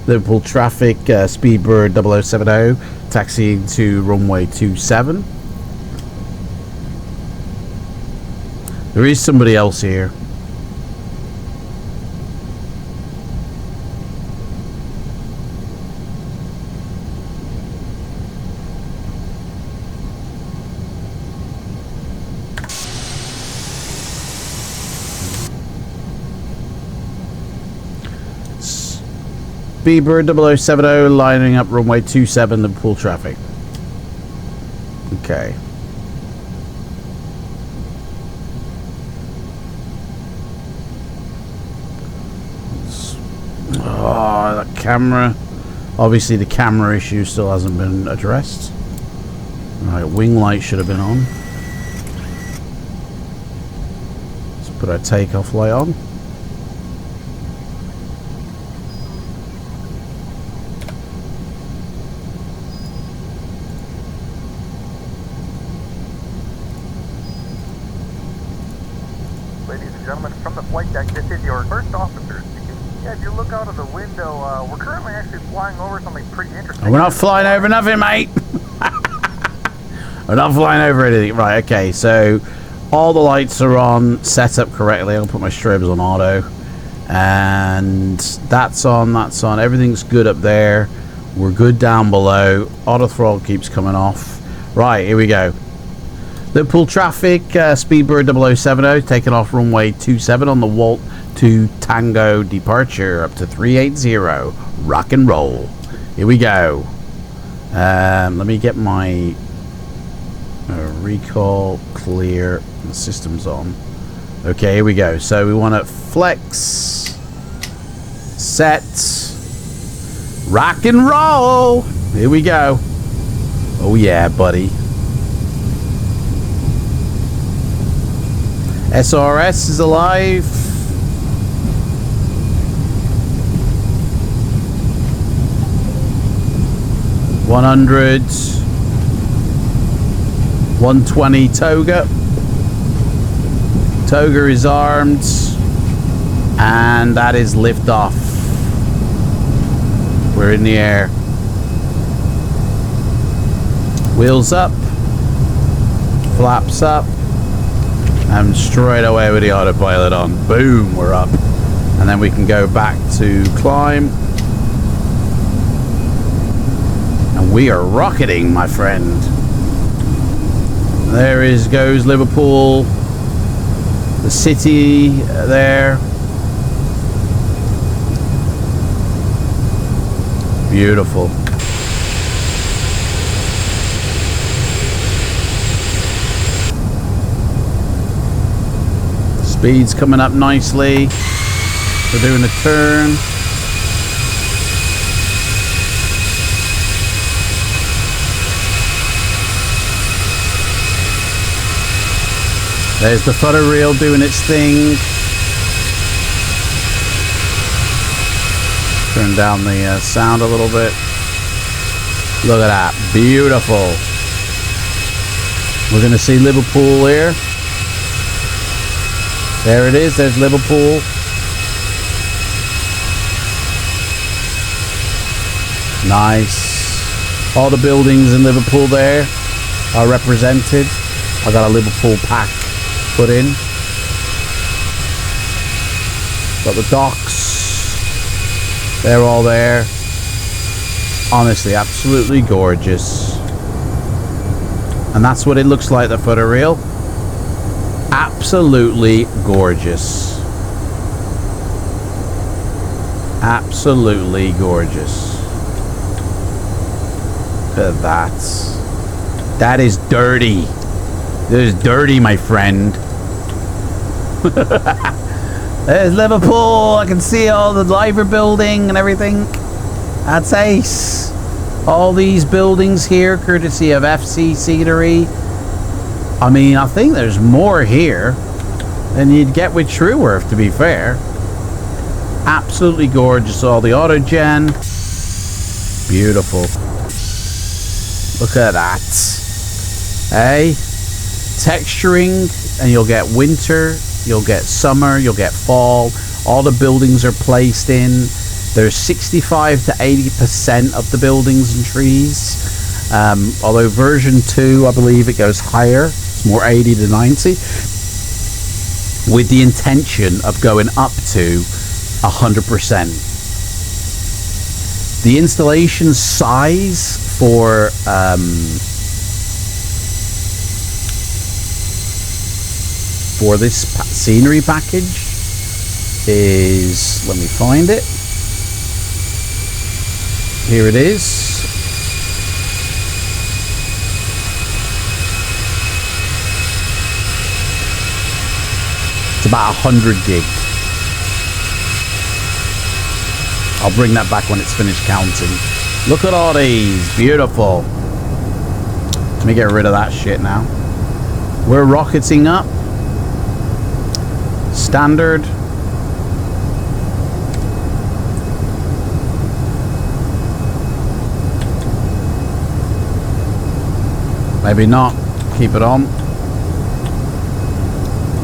Liverpool traffic, Speedbird 0070, taxiing to runway 27. There is somebody else here. Speedbird 0070 lining up runway 27, Liverpool traffic. Okay. Oh, that camera. Obviously the camera issue still hasn't been addressed. Alright, wing light should have been on. Let's put our takeoff light on. Ladies and gentlemen, from the flight deck, this is your first officer speaking. Yeah, if you look out of the window, we're currently actually flying over something pretty interesting. We're not flying over nothing, mate. We're not flying over anything. Right, okay, so all the lights are on, set up correctly. I'll put my strobes on auto. And that's on, that's on. Everything's good up there. We're good down below. Auto throttle keeps coming off. Right, here we go. Liverpool traffic, Speedbird 0070, taking off runway 27 on the Walt to Tango departure up to 380. Rock and roll. Here we go. Let me get my recall clear. The system's on. Okay, here we go. So we want to flex, set, rock and roll. Here we go. Oh yeah, buddy. SRS is alive. $100, 120 Toga. Toga is armed, and that is liftoff. We're in the air. Wheels up, flaps up. And straight away with the autopilot on. Boom, we're up. And then we can go back to climb. And we are rocketing, my friend. There goes Liverpool. The city there. Beautiful. Speed's coming up nicely. We're doing a turn. There's the footer reel doing its thing. Turn down the sound a little bit. Look at that. Beautiful. We're going to see Liverpool here. There it is, there's Liverpool. Nice. All the buildings in Liverpool there are represented. I got a Liverpool pack put in. Got the docks. They're all there. Honestly, absolutely gorgeous. And that's what it looks like, the footer reel. Absolutely gorgeous. Absolutely gorgeous. Look at that. That is dirty. That is dirty, my friend. There's Liverpool. I can see all the Liver building and everything. That's ace. All these buildings here, courtesy of FC Scenery. I mean, I think there's more here than you'd get with Trueworth, to be fair. Absolutely gorgeous. All the autogen. Beautiful. Look at that. Hey? Texturing, and you'll get winter, you'll get summer, you'll get fall. All the buildings are placed in. There's 65 to 80% of the buildings and trees. Although version 2, I believe it goes higher. It's more 80 to 90. With the intention of going up to 100%. The installation size for this scenery package is, let me find it. Here it is. It's about 100 gig. I'll bring that back when it's finished counting. Look at all these. Beautiful. Let me get rid of that shit now. We're rocketing up. Standard. Maybe not. Keep it on.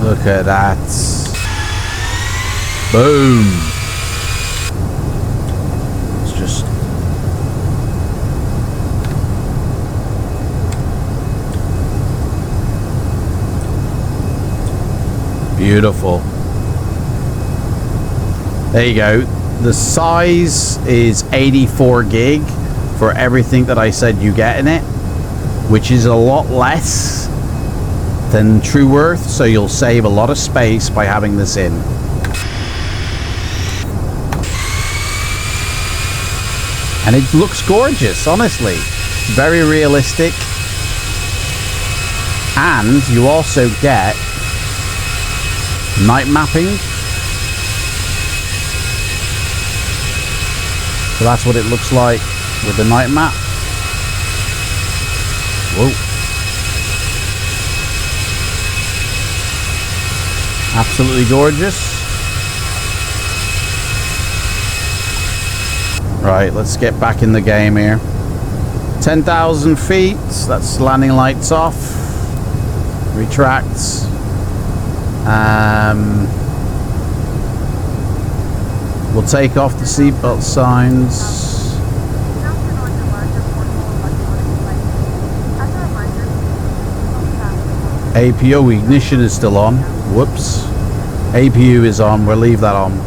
Look at that. Boom. It's just... beautiful. There you go. The size is 84 gig for everything that I said you get in it, which is a lot less than TrueWorth, so you'll save a lot of space by having this in. And it looks gorgeous, honestly. Very realistic. And you also get night mapping. So that's what it looks like with the night map. Whoa. Absolutely gorgeous. Right, let's get back in the game here. 10,000 feet. That's landing lights off. Retracts. We'll take off the seatbelt signs. APU ignition is still on. Whoops. APU is on. We'll leave that on.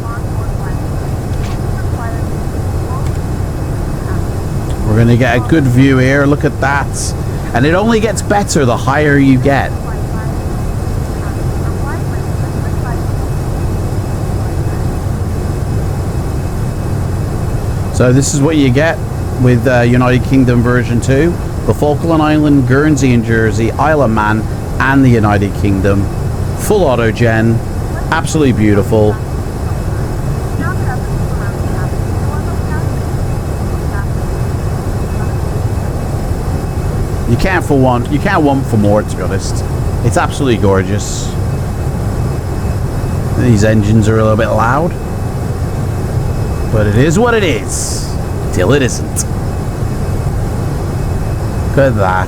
We're going to get a good view here. Look at that. And it only gets better the higher you get. So this is what you get with United Kingdom version 2. The Falkland Island, Guernsey and Jersey, Isle of Man, and the United Kingdom. Full auto-gen. Absolutely beautiful. You can't want for more, to be honest. It's absolutely gorgeous. These engines are a little bit loud. But it is what it is, till it isn't. Look at that.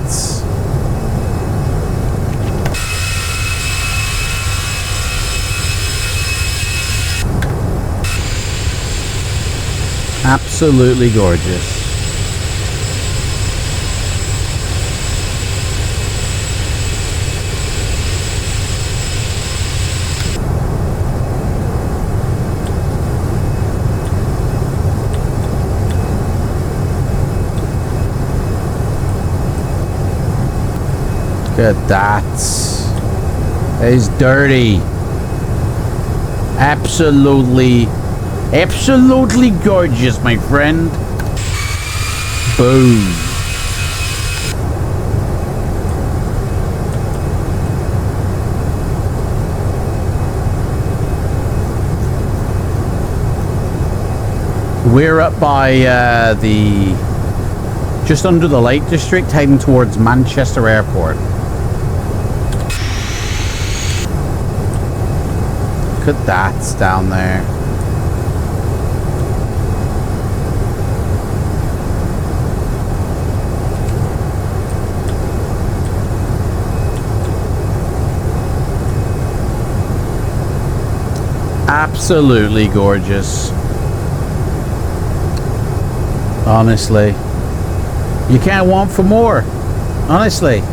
Absolutely gorgeous. Look at that. It's dirty. Absolutely gorgeous, my friend. Boom. We're up by just under the Lake District, heading towards Manchester Airport. Look at that down there. Absolutely gorgeous. Honestly. You can't want for more. Honestly.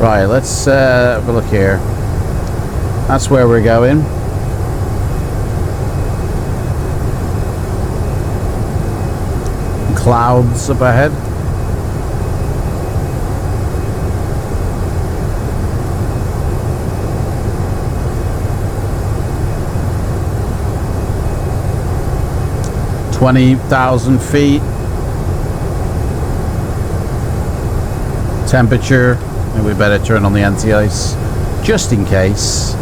Right, let's have a look here. That's where we're going. Clouds up ahead. 20,000 feet. Temperature, and we better turn on the anti-ice just in case.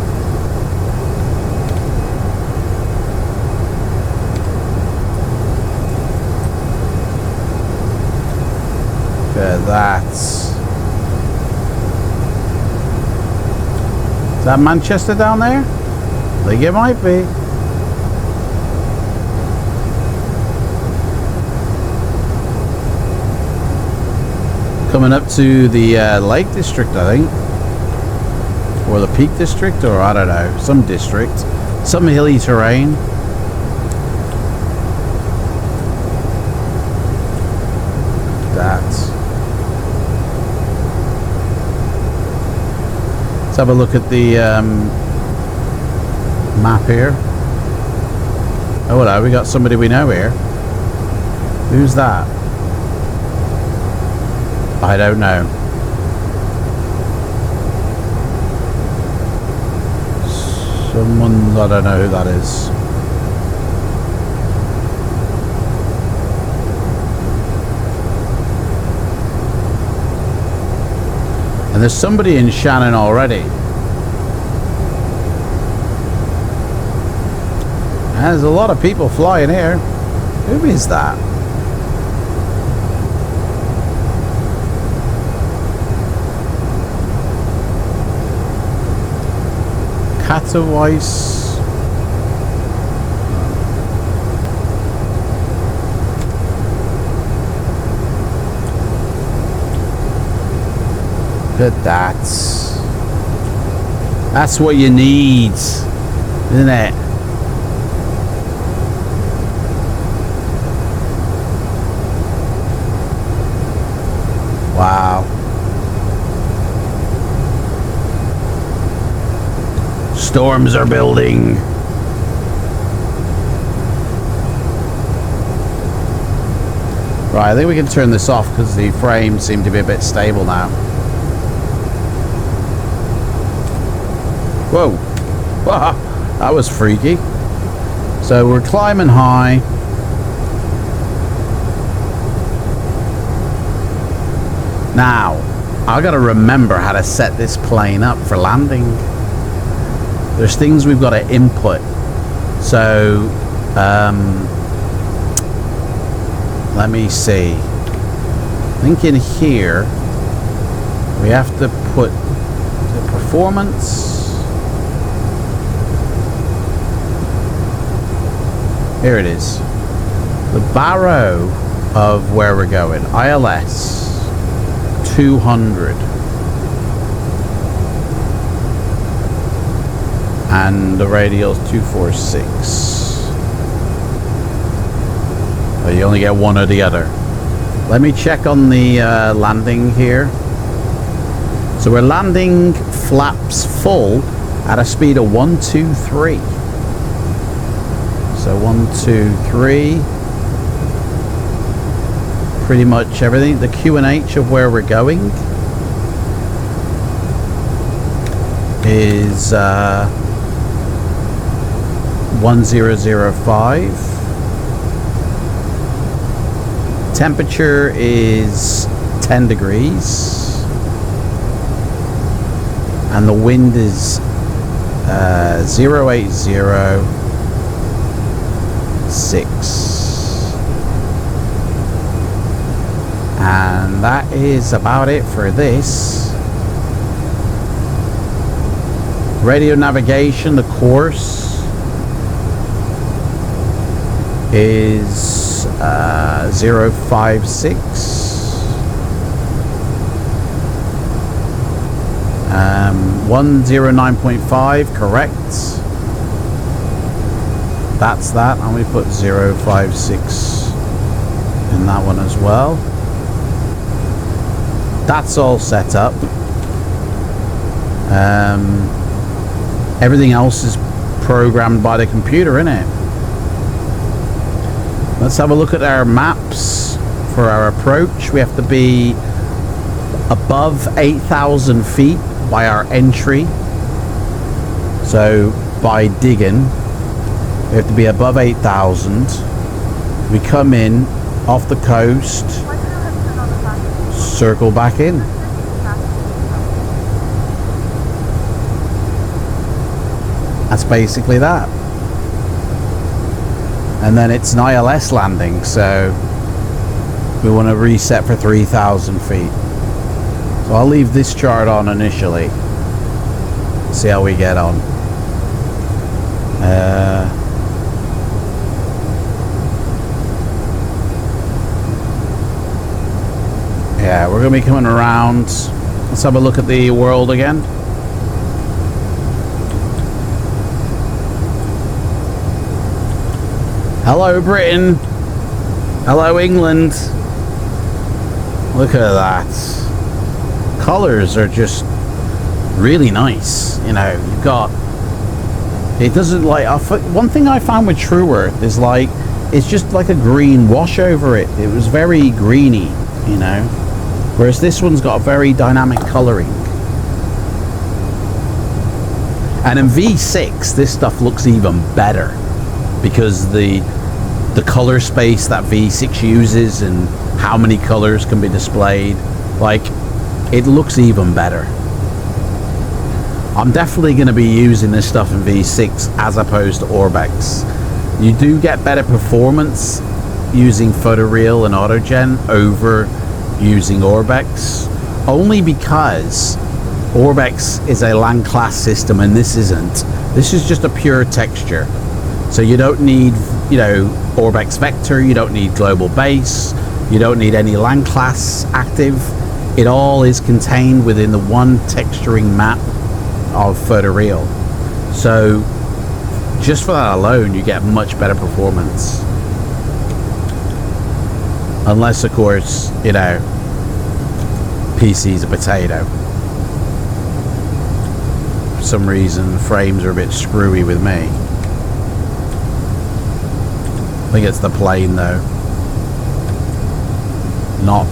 Okay, that's... Is that Manchester down there? I think it might be. Coming up to the Lake District, I think. Or the Peak District, or I don't know. Some district. Some hilly terrain. Let's have a look at the map here. Oh, hello, we got somebody we know here. Who's that? I don't know. Someone, I don't know who that is. And there's somebody in Shannon already. And there's a lot of people flying here. Who is that? Katowice. Look at that. That's what you need, isn't it? Wow. Storms are building. Right, I think we can turn this off because the frames seem to be a bit stable now. Whoa. That was freaky. So we're climbing high. Now, I gotta remember how to set this plane up for landing. There's things we've got to input. So, let me see. I think in here, we have to put the performance. Here it is. The baro of where we're going. ILS 200. And the radial's 246. Oh, you only get one or the other. Let me check on the landing here. So we're landing flaps full at a speed of 123. So 123. Pretty much everything. The QNH of where we're going is 1005. Temperature is 10 degrees. And the wind is 080.6. And that is about it for this. Radio navigation, the course is 056. 109.5, correct. That's that, and we put 056 in that one as well. That's all set up. Everything else is programmed by the computer, innit? Let's have a look at our maps for our approach. We have to be above 8,000 feet by our entry. So by digging, we have to be above 8,000. We come in off the coast, circle back in. That's basically that. And then it's an ILS landing, so we want to reset for 3,000 feet. So I'll leave this chart on initially. See how we get on. Yeah, we're going to be coming around. Let's have a look at the world again. Hello, Britain. Hello, England. Look at that. Colors are just really nice. You know, you've got... It doesn't like... One thing I found with True Earth is like... It's just like a green wash over it. It was very greeny, you know. Whereas this one's got a very dynamic colouring. And in V6, this stuff looks even better. Because the color space that V6 uses and how many colors can be displayed, like, it looks even better. I'm definitely going to be using this stuff in V6 as opposed to Orbex. You do get better performance using photoreal and autogen over using Orbex, only because Orbex is a land class system and this isn't. This is just a pure texture. So you don't need, you know, Orbex Vector, you don't need Global Base, you don't need any land class active. It all is contained within the one texturing map of photoreal. So just for that alone, you get much better performance. Unless, of course, you know, PC's a potato. For some reason, frames are a bit screwy with me. I think it's the plane though, not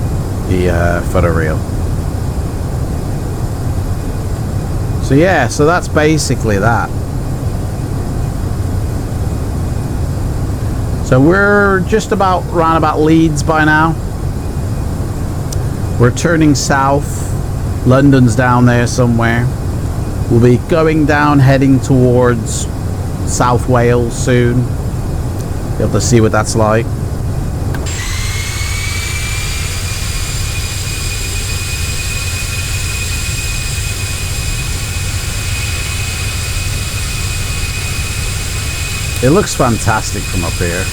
the photoreal. So yeah, so that's basically that. So we're just about round about Leeds by now. We're turning south. London's down there somewhere. We'll be going down, heading towards South Wales soon. Be able to see what that's like. It looks fantastic from up here.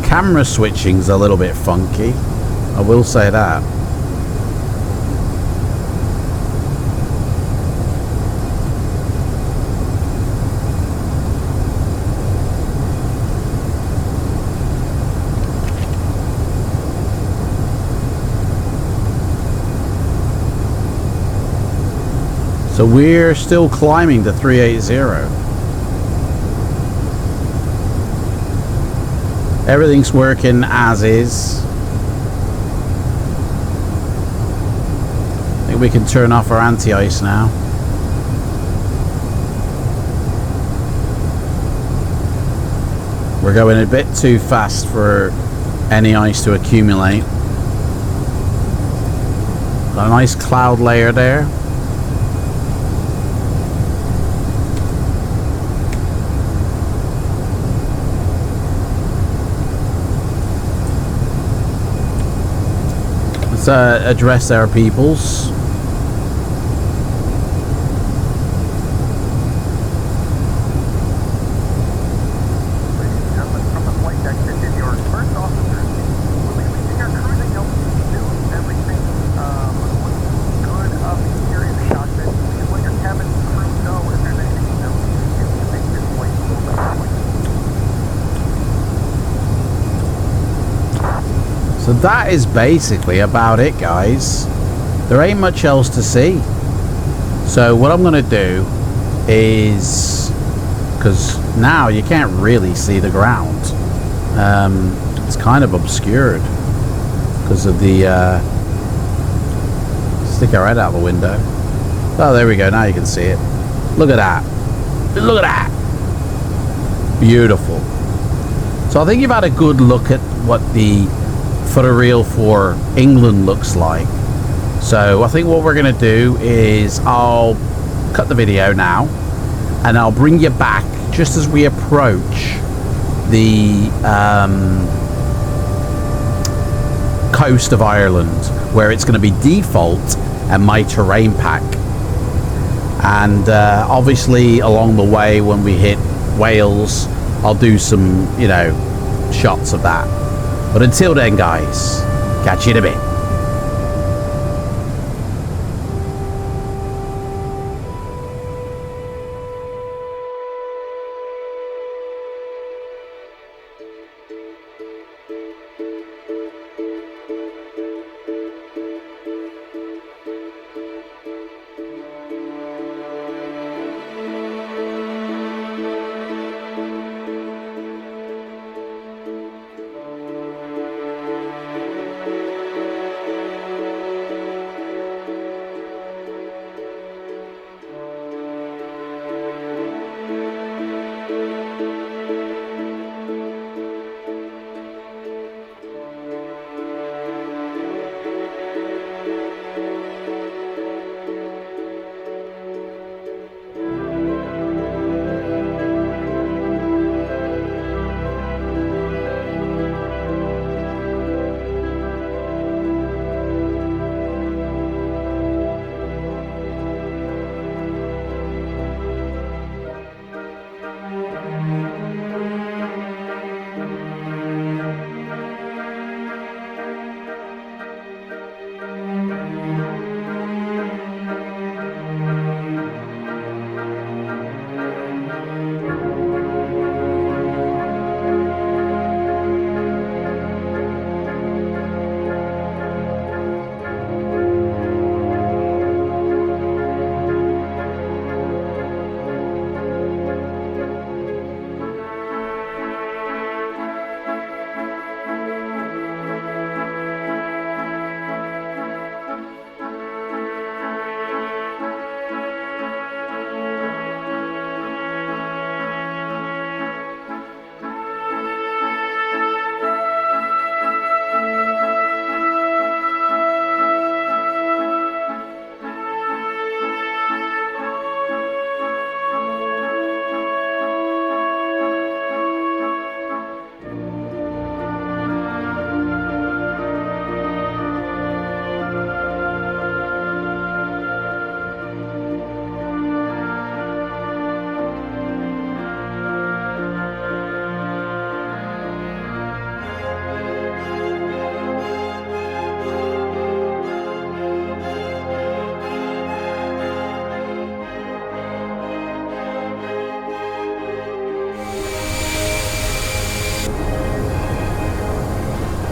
Camera switching's a little bit funky, I will say that. So we're still climbing to 380. Everything's working as is. I think we can turn off our anti-ice now. We're going a bit too fast for any ice to accumulate. Got a nice cloud layer there. Let's address our peoples. So that is basically about it, guys. There ain't much else to see. So what I'm gonna do is, because now you can't really see the ground, it's kind of obscured because of the Stick our head out the window. Oh, there we go. Now you can see it. Look at that. Look at that. Beautiful. So I think you've had a good look at what the footer reel for England looks like. So I think what we're going to do is I'll cut the video now and I'll bring you back just as we approach the coast of Ireland, where it's going to be default and my terrain pack. And obviously along the way when we hit Wales, I'll do some, you know, shots of that. But until then, guys, catch you in a bit.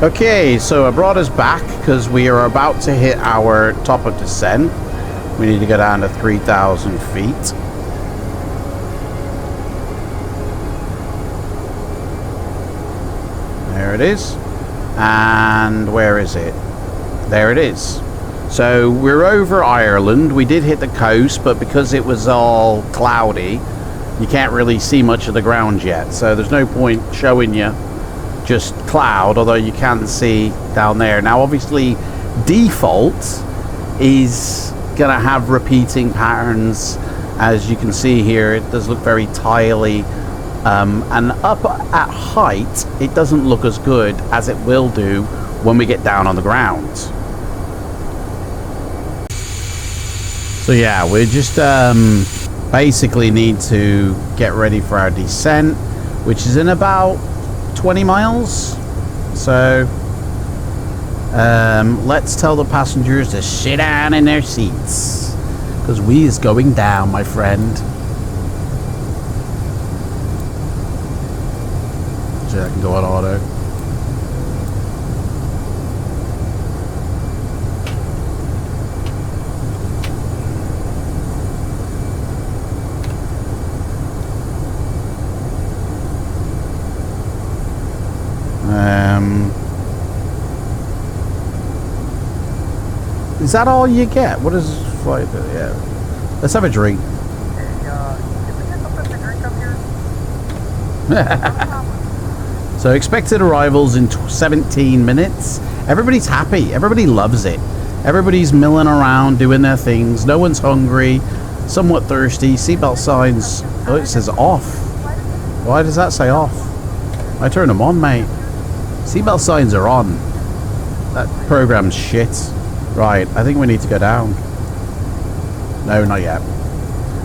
Okay, so I brought us back because we are about to hit our top of descent. We need to go down to 3,000 feet. There it is. And where is it? There it is. So we're over Ireland. We did hit the coast, but because it was all cloudy, you can't really see much of the ground yet. So there's no point showing you just cloud, although you can see down there. Now obviously default is gonna have repeating patterns. As you can see here, it does look very tiley, and up at height it doesn't look as good as it will do when we get down on the ground. So yeah, we just basically need to get ready for our descent, which is in about 20 miles. So let's tell the passengers to sit down in their seats, because we is going down, my friend. So I can go on auto. Is that all you get? What is flight? Yeah. Let's have a drink. So expected arrivals in 17 minutes. Everybody's happy. Everybody loves it. Everybody's milling around, doing their things. No one's hungry. Somewhat thirsty. Seatbelt signs. Oh, it says off. Why does that say off? I turn them on, mate. Seatbelt signs are on. That program's shit. Right, I think we need to go down. No, not yet.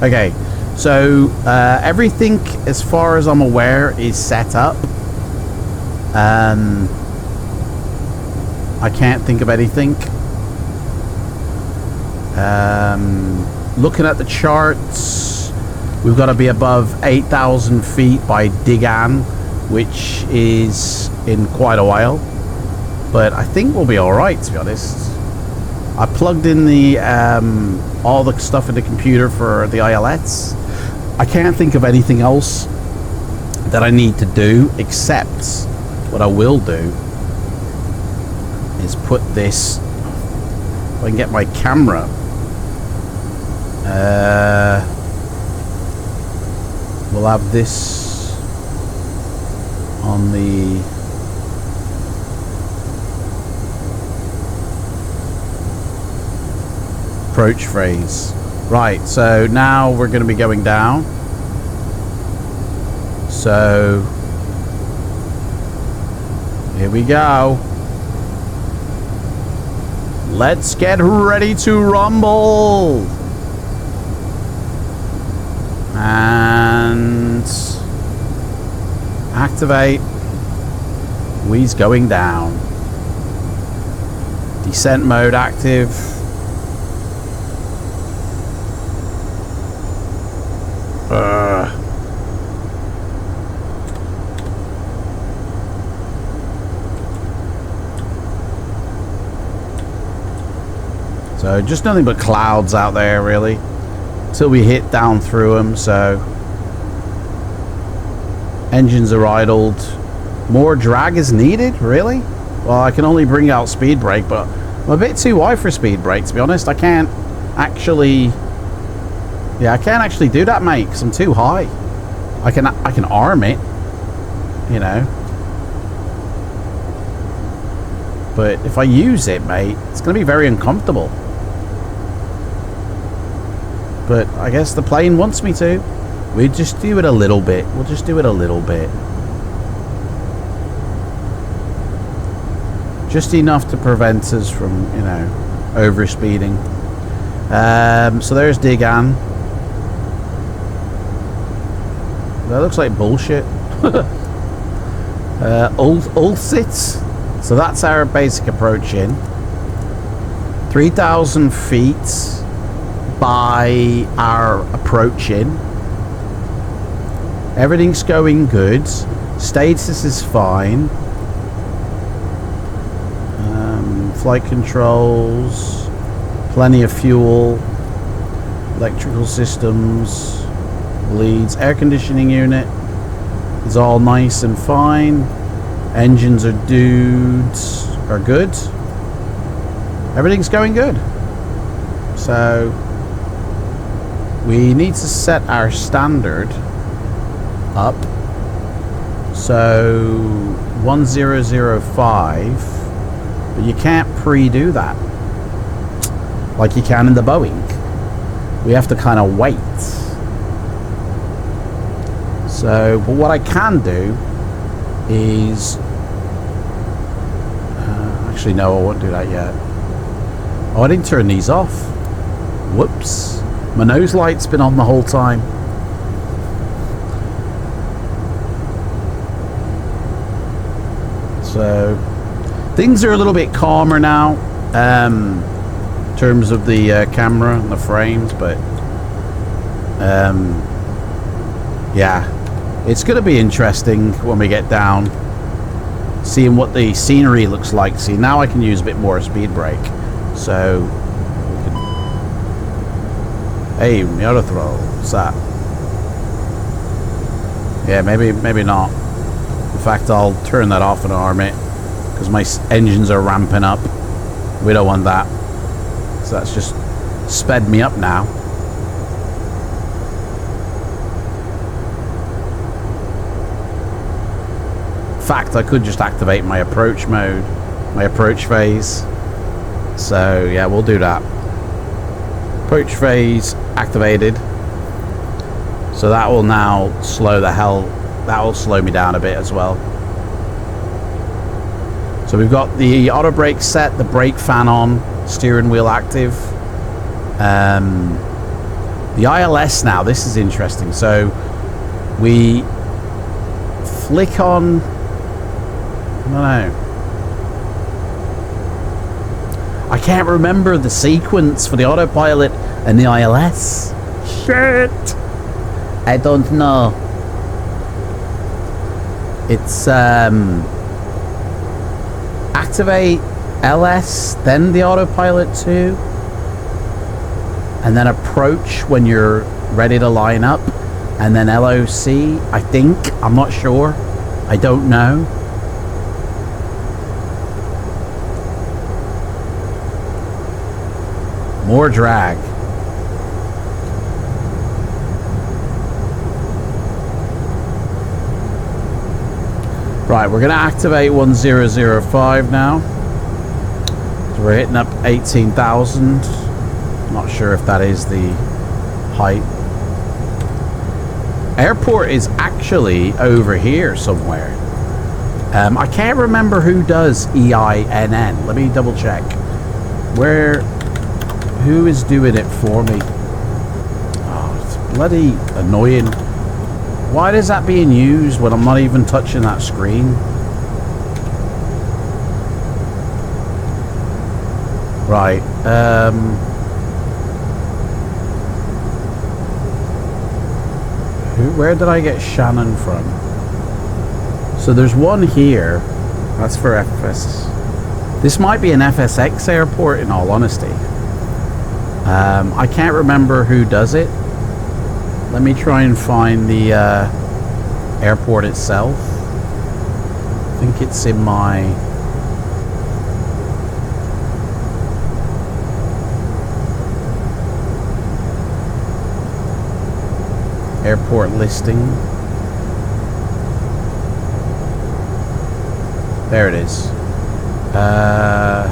Okay, so everything, as far as I'm aware, is set up. I can't think of anything. Looking at the charts, we've got to be above 8,000 feet by Digan, which is in quite a while. But I think we'll be alright, to be honest. I plugged in the all the stuff in the computer for the ILS. I can't think of anything else that I need to do, except what I will do is put this, if I can get my camera, we'll have this on the approach phrase. Right, so now we're going to be going down. So here we go. Let's get ready to rumble. And activate. We's going down. Descent mode active. So just nothing but clouds out there, really, till we hit down through them. So engines are idled. More drag is needed, really? Well, I can only bring out speed brake, but I'm a bit too high for speed brake, to be honest. I can't actually, I can't actually do that, mate, because I'm too high. I can arm it, you know. But if I use it, mate, it's going to be very uncomfortable. But I guess the plane wants me to. We just do it a little bit. We'll just do it a little bit. Just enough to prevent us from, you know, overspeeding. So there's Digan. That looks like bullshit. Ulsit. So that's our basic approach in. 3,000 feet by our approach in. Everything's going good. Status is fine. Flight controls. Plenty of fuel. Electrical systems. Bleeds. Air conditioning unit is all nice and fine. Engines are good. Everything's going good. So we need to set our standard up. So 1005, but you can't pre-do that like you can in the Boeing. We have to kind of wait. So, but what I can do is actually no, I won't do that yet. Oh, I didn't turn these off. Whoops. My nose light's been on the whole time. So things are a little bit calmer now in terms of the camera and the frames, but yeah, it's going to be interesting when we get down, seeing what the scenery looks like. See, now I can use a bit more speed brake. So, we can... Hey, auto throw. What's that? Yeah, maybe not. In fact, I'll turn that off and arm it, because my engines are ramping up. We don't want that. So that's just sped me up now. In fact, I could just activate my approach mode, my approach phase. So yeah, we'll do that. Approach phase activated. So that will now slow the hell, that will slow me down a bit as well. So we've got the auto brake set, the brake fan on, steering wheel active. The ILS now, this is interesting. So we flick on, I don't know. I can't remember the sequence for the autopilot and the ILS. Shit. I don't know. It's activate LS, then the autopilot 2, and then approach when you're ready to line up, and then LOC, I think. I'm not sure. I don't know. More drag. Right, we're going to activate 1005 now. So we're hitting up 18,000. Not sure if that is the height. Airport is actually over here somewhere. I can't remember who does EINN. Let me double check. Who is doing it for me? Oh, it's bloody annoying. Why is that being used when I'm not even touching that screen? Right. Where did I get Shannon from? So there's one here. That's for FS. This might be an FSX airport, in all honesty. I can't remember who does it. Let me try and find the airport itself. I think it's in my... airport listing. There it is. I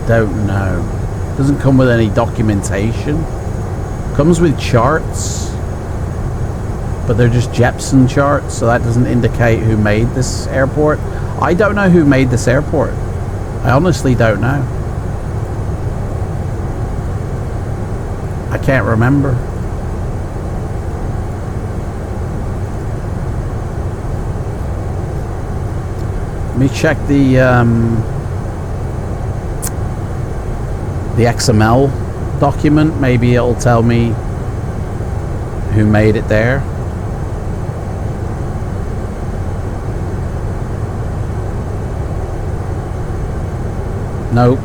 don't know. Doesn't come with any documentation. Comes with charts, but they're just Jepson charts, so that doesn't indicate who made this airport. I don't know who made this airport. I honestly don't know. I can't remember. Let me check the XML document. Maybe it'll tell me who made it there. Nope,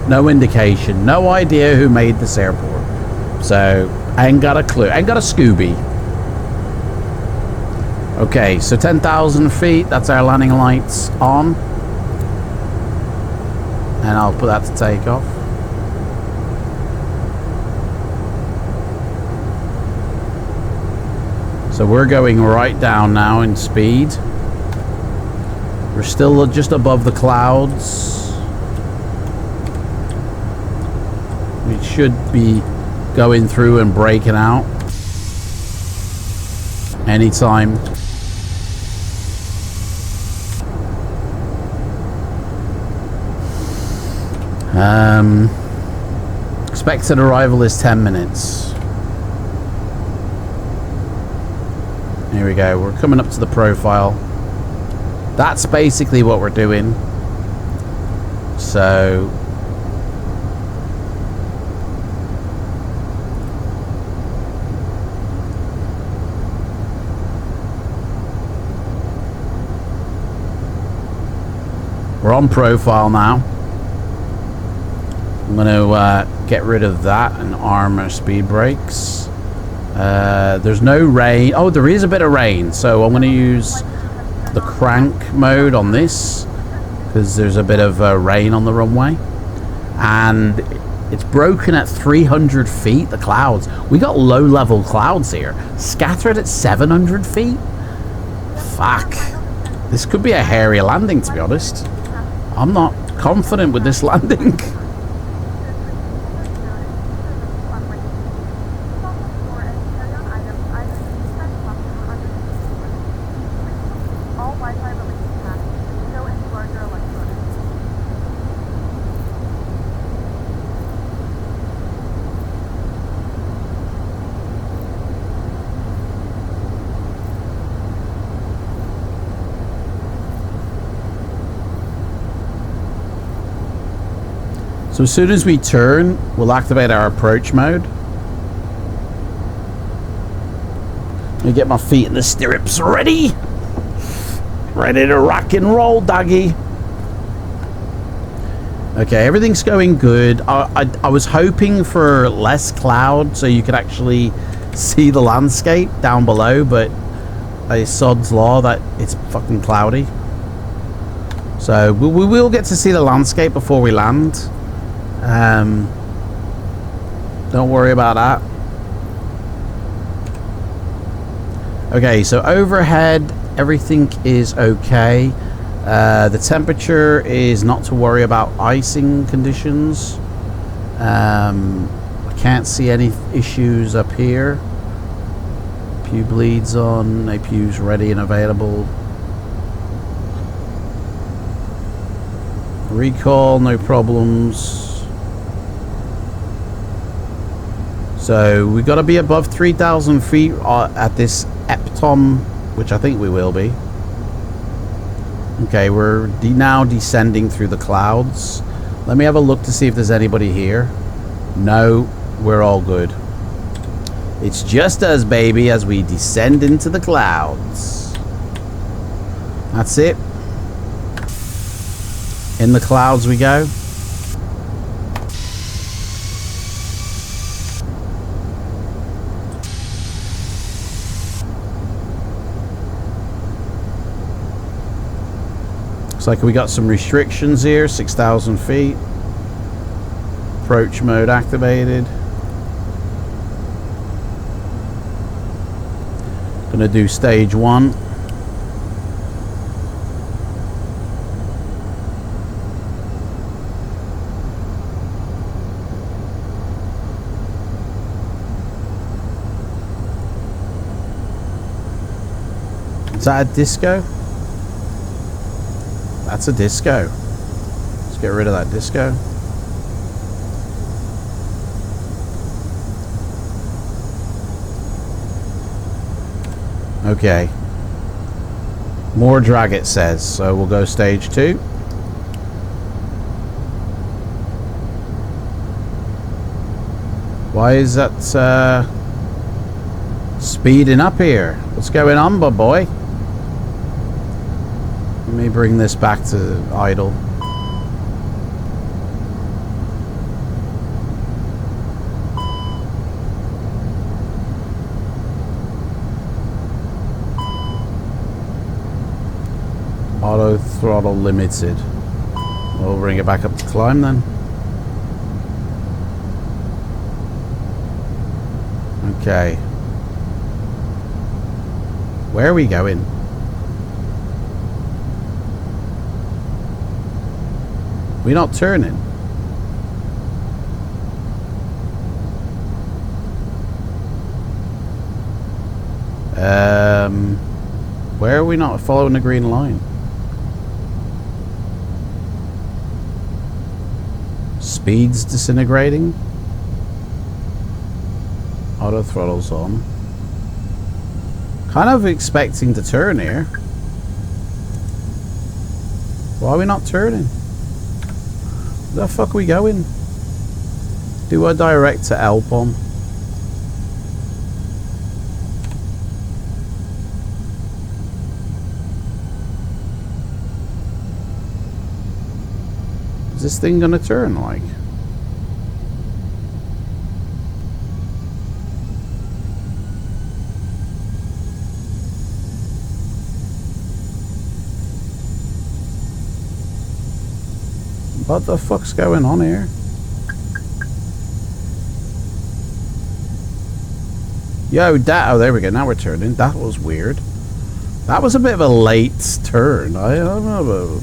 no indication, no idea who made this airport. So I ain't got a clue. I ain't got a Scooby. Okay, so 10,000 feet, that's our landing lights on, and I'll put that to take off. So we're going right down now in speed. We're still just above the clouds. We should be going through and breaking out anytime. Expected arrival is 10 minutes. Here we go, we're coming up to the profile. That's basically what we're doing. So we're on profile now. I'm going to get rid of that and arm our speed brakes. There's no rain. Oh, there is a bit of rain, so I'm going to use the crank mode on this. because there's a bit of rain on the runway, and it's broken at 300 feet, the clouds. We got low-level clouds here, scattered at 700 feet. Fuck. This could be a hairy landing, to be honest. I'm not confident with this landing. So as soon as we turn, we'll activate our approach mode. Let me get my feet in the stirrups ready. Ready to rock and roll, doggy. Okay, everything's going good. I was hoping for less cloud so you could actually see the landscape down below, but by sod's law that it's fucking cloudy. So we will get to see the landscape before we land. Don't worry about that. Okay, so overhead everything is okay. The temperature is not to worry about icing conditions. I can't see any issues up here. Pew bleeds on, APU's ready and available. Recall, no problems. So we got to be above 3,000 feet at this eptom, which I think we will be. Okay, we're now descending through the clouds. Let me have a look to see if there's anybody here. No, we're all good. It's just us, baby, as we descend into the clouds. That's it. In the clouds we go. Looks like we got some restrictions here. 6,000 feet. Approach mode activated. Gonna do stage 1. Is that a disco? That's a disco. Let's get rid of that disco. Okay. More drag, it says. So we'll go stage 2. Why is that speeding up here? What's going on, boy? Let me bring this back to idle. Auto throttle limited. We'll bring it back up to climb then. Okay. Where are we going? We're not turning. Where are we not following the green line? Speed's disintegrating. Auto throttle's on. Kind of expecting to turn here. Why are we not turning? Where the fuck are we going? Do I direct to Elpom? Is this thing gonna turn like? What the fuck's going on here? Yo, oh, there we go. Now we're turning. That was weird. That was a bit of a late turn. I don't know.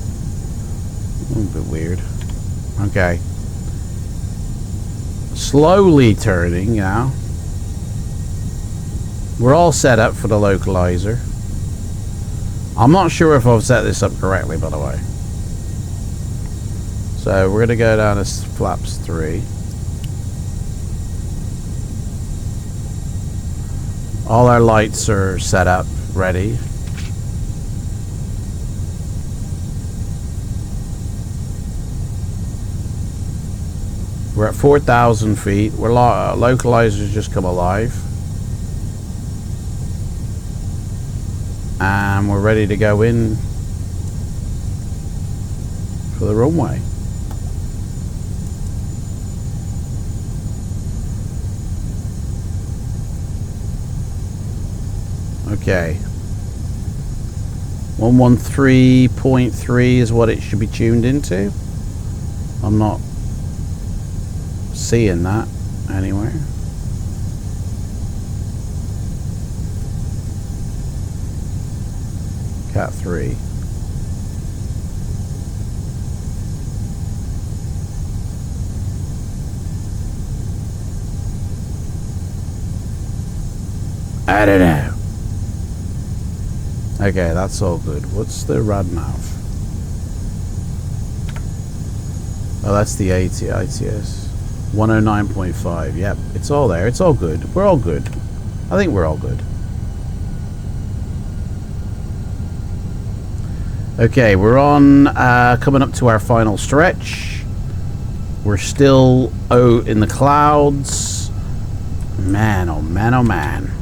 A bit weird. Okay. Slowly turning now. We're all set up for the localizer. I'm not sure if I've set this up correctly, by the way. So we're going to go down to flaps 3. All our lights are set up, ready. We're at 4,000 feet. We're localizers just come alive. And we're ready to go in for the runway. Okay. 113.3 is what it should be tuned into. I'm not seeing that anywhere. Cat 3. I don't know. Okay, that's all good. What's the rad nav? Oh, that's the ITS. 109.5. Yep, it's all there. It's all good. We're all good. I think we're all good. Okay, we're on coming up to our final stretch. We're still out in the clouds. Man, oh man, oh man.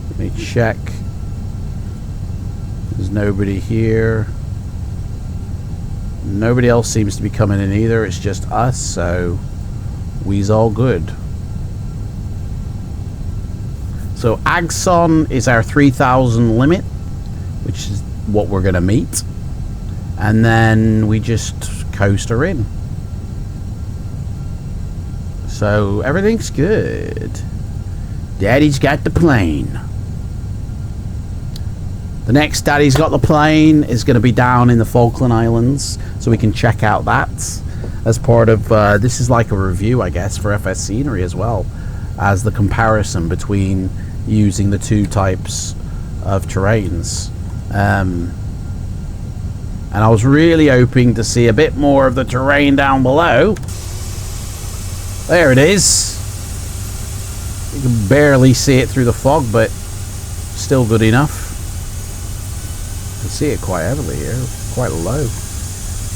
Let me check. There's nobody here. Nobody else seems to be coming in either. It's just us, so we's all good. So Agson is our 3,000 limit, which is what we're going to meet. And then we just coast her in. So everything's good. Daddy's got the plane. The next Daddy's got the plane is going to be down in the Falkland Islands, so we can check out that as part of this is like a review, I guess, for FS Scenery as well as the comparison between using the two types of terrains. And I was really hoping to see a bit more of the terrain down below. There it is. You can barely see it through the fog, but still good enough. You can see it quite heavily here, quite low.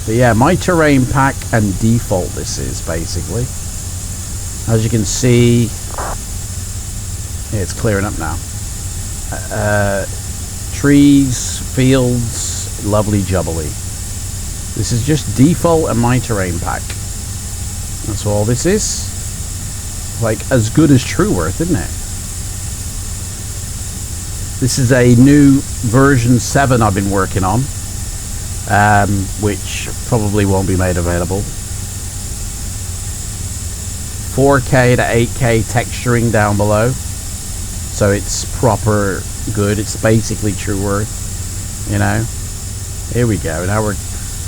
But yeah, my terrain pack and default this is basically. As you can see, yeah, it's clearing up now. Trees, fields, lovely jubbly. This is just default and my terrain pack. That's all this is. Like as good as Trueworth, isn't it? This is a new version 7 I've been working on, which probably won't be made available. 4K to 8K texturing down below, so it's proper good. It's basically Trueworth, you know. Here we go. Now we're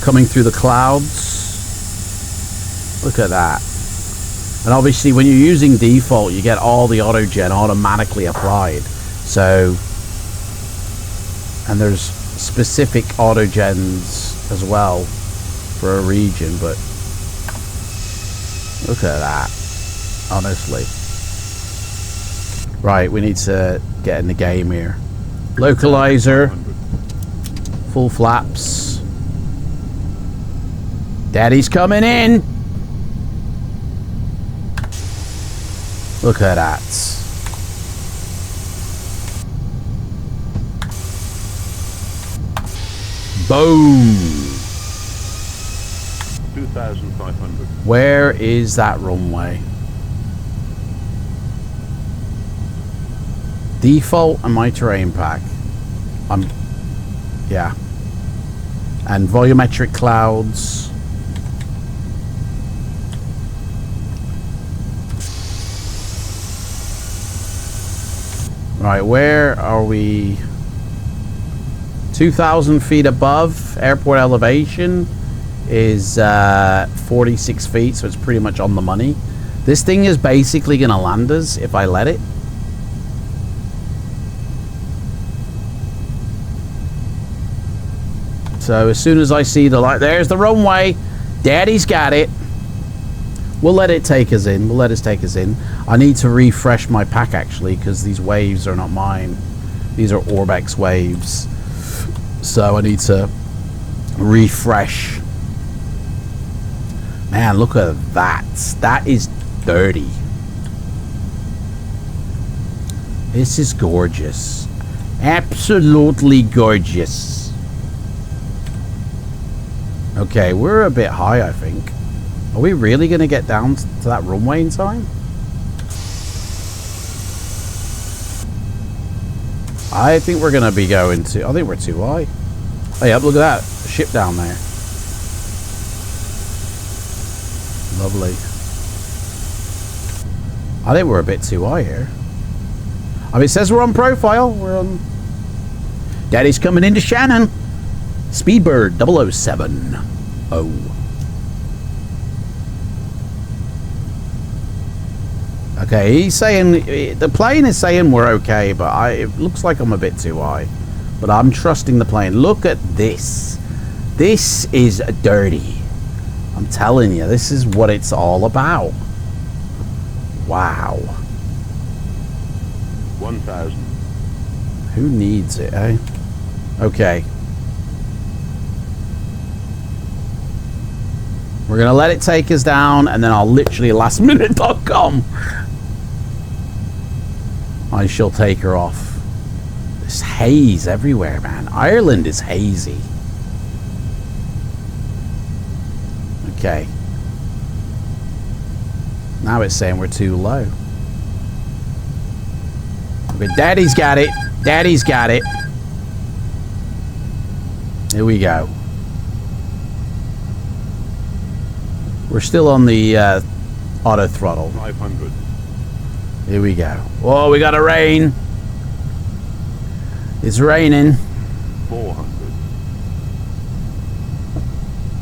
coming through the clouds. Look at that. And obviously when you're using default, you get all the auto-gen automatically applied. So, and there's specific auto-gens as well for a region, but look at that, honestly. Right, we need to get in the game here. Localizer, full flaps. Daddy's coming in. Look at that. Boom. 2,500. Where is that runway? Default and my terrain pack. Yeah. and volumetric clouds. Right, where are we? 2,000 feet above airport elevation is 46 feet, so it's pretty much on the money. This thing is basically gonna land us if I let it. So as soon as I see the light, there's the runway. Daddy's got it. We'll let it take us in. We'll let it take us in. I need to refresh my pack actually, because these waves are not mine. These are Orbex waves. So I need to refresh. Man, look at that. That is dirty. This is gorgeous. Absolutely gorgeous. Okay, we're a bit high, I think. Are we really going to get down to that runway in time? I think we're going to be going to... I think we're too high. Oh, yeah, look at that. Ship down there. Lovely. I think we're a bit too high here. I mean, it says we're on profile. We're on... Daddy's coming into Shannon. Speedbird 007. Oh. Okay, he's saying... The plane is saying we're okay, but it looks like I'm a bit too high. But I'm trusting the plane. Look at this. This is dirty. I'm telling you, this is what it's all about. Wow. 1,000. Who needs it, eh? Okay. We're going to let it take us down, and then I'll literally lastminute.com. I shall take her off. There's haze everywhere, man. Ireland is hazy. Okay. Now it's saying we're too low. Okay, Daddy's got it. Daddy's got it. Here we go. We're still on the auto throttle. 500. Here we go. Oh, we got a rain. It's raining. 400.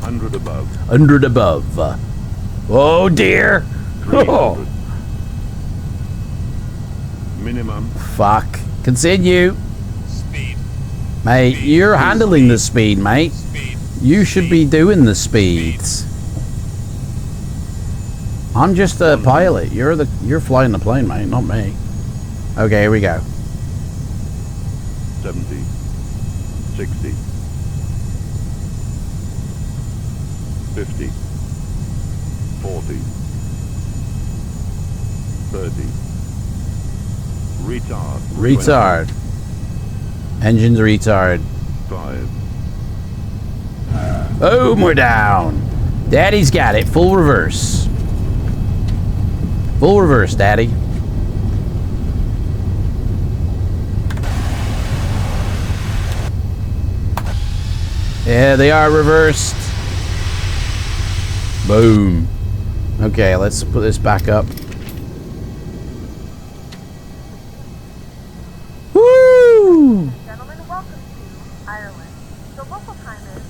100 above. 100 above. Oh dear. 300. Oh. Minimum. Fuck. Continue. Speed. Mate, Speed. you're handling the speed, mate. Speed. You should be doing the speeds. I'm just a pilot. You're flying the plane, mate, not me. Okay, here we go. 70. 60. 50. 40. 30. Retard. Retard. 20. Engines retard. 5. Boom, we're down. Daddy's got it. Full reverse. Full reverse, Daddy. Yeah, they are reversed. Boom. Okay, let's put this back up. Woo! Gentlemen, welcome to Ireland. The local time is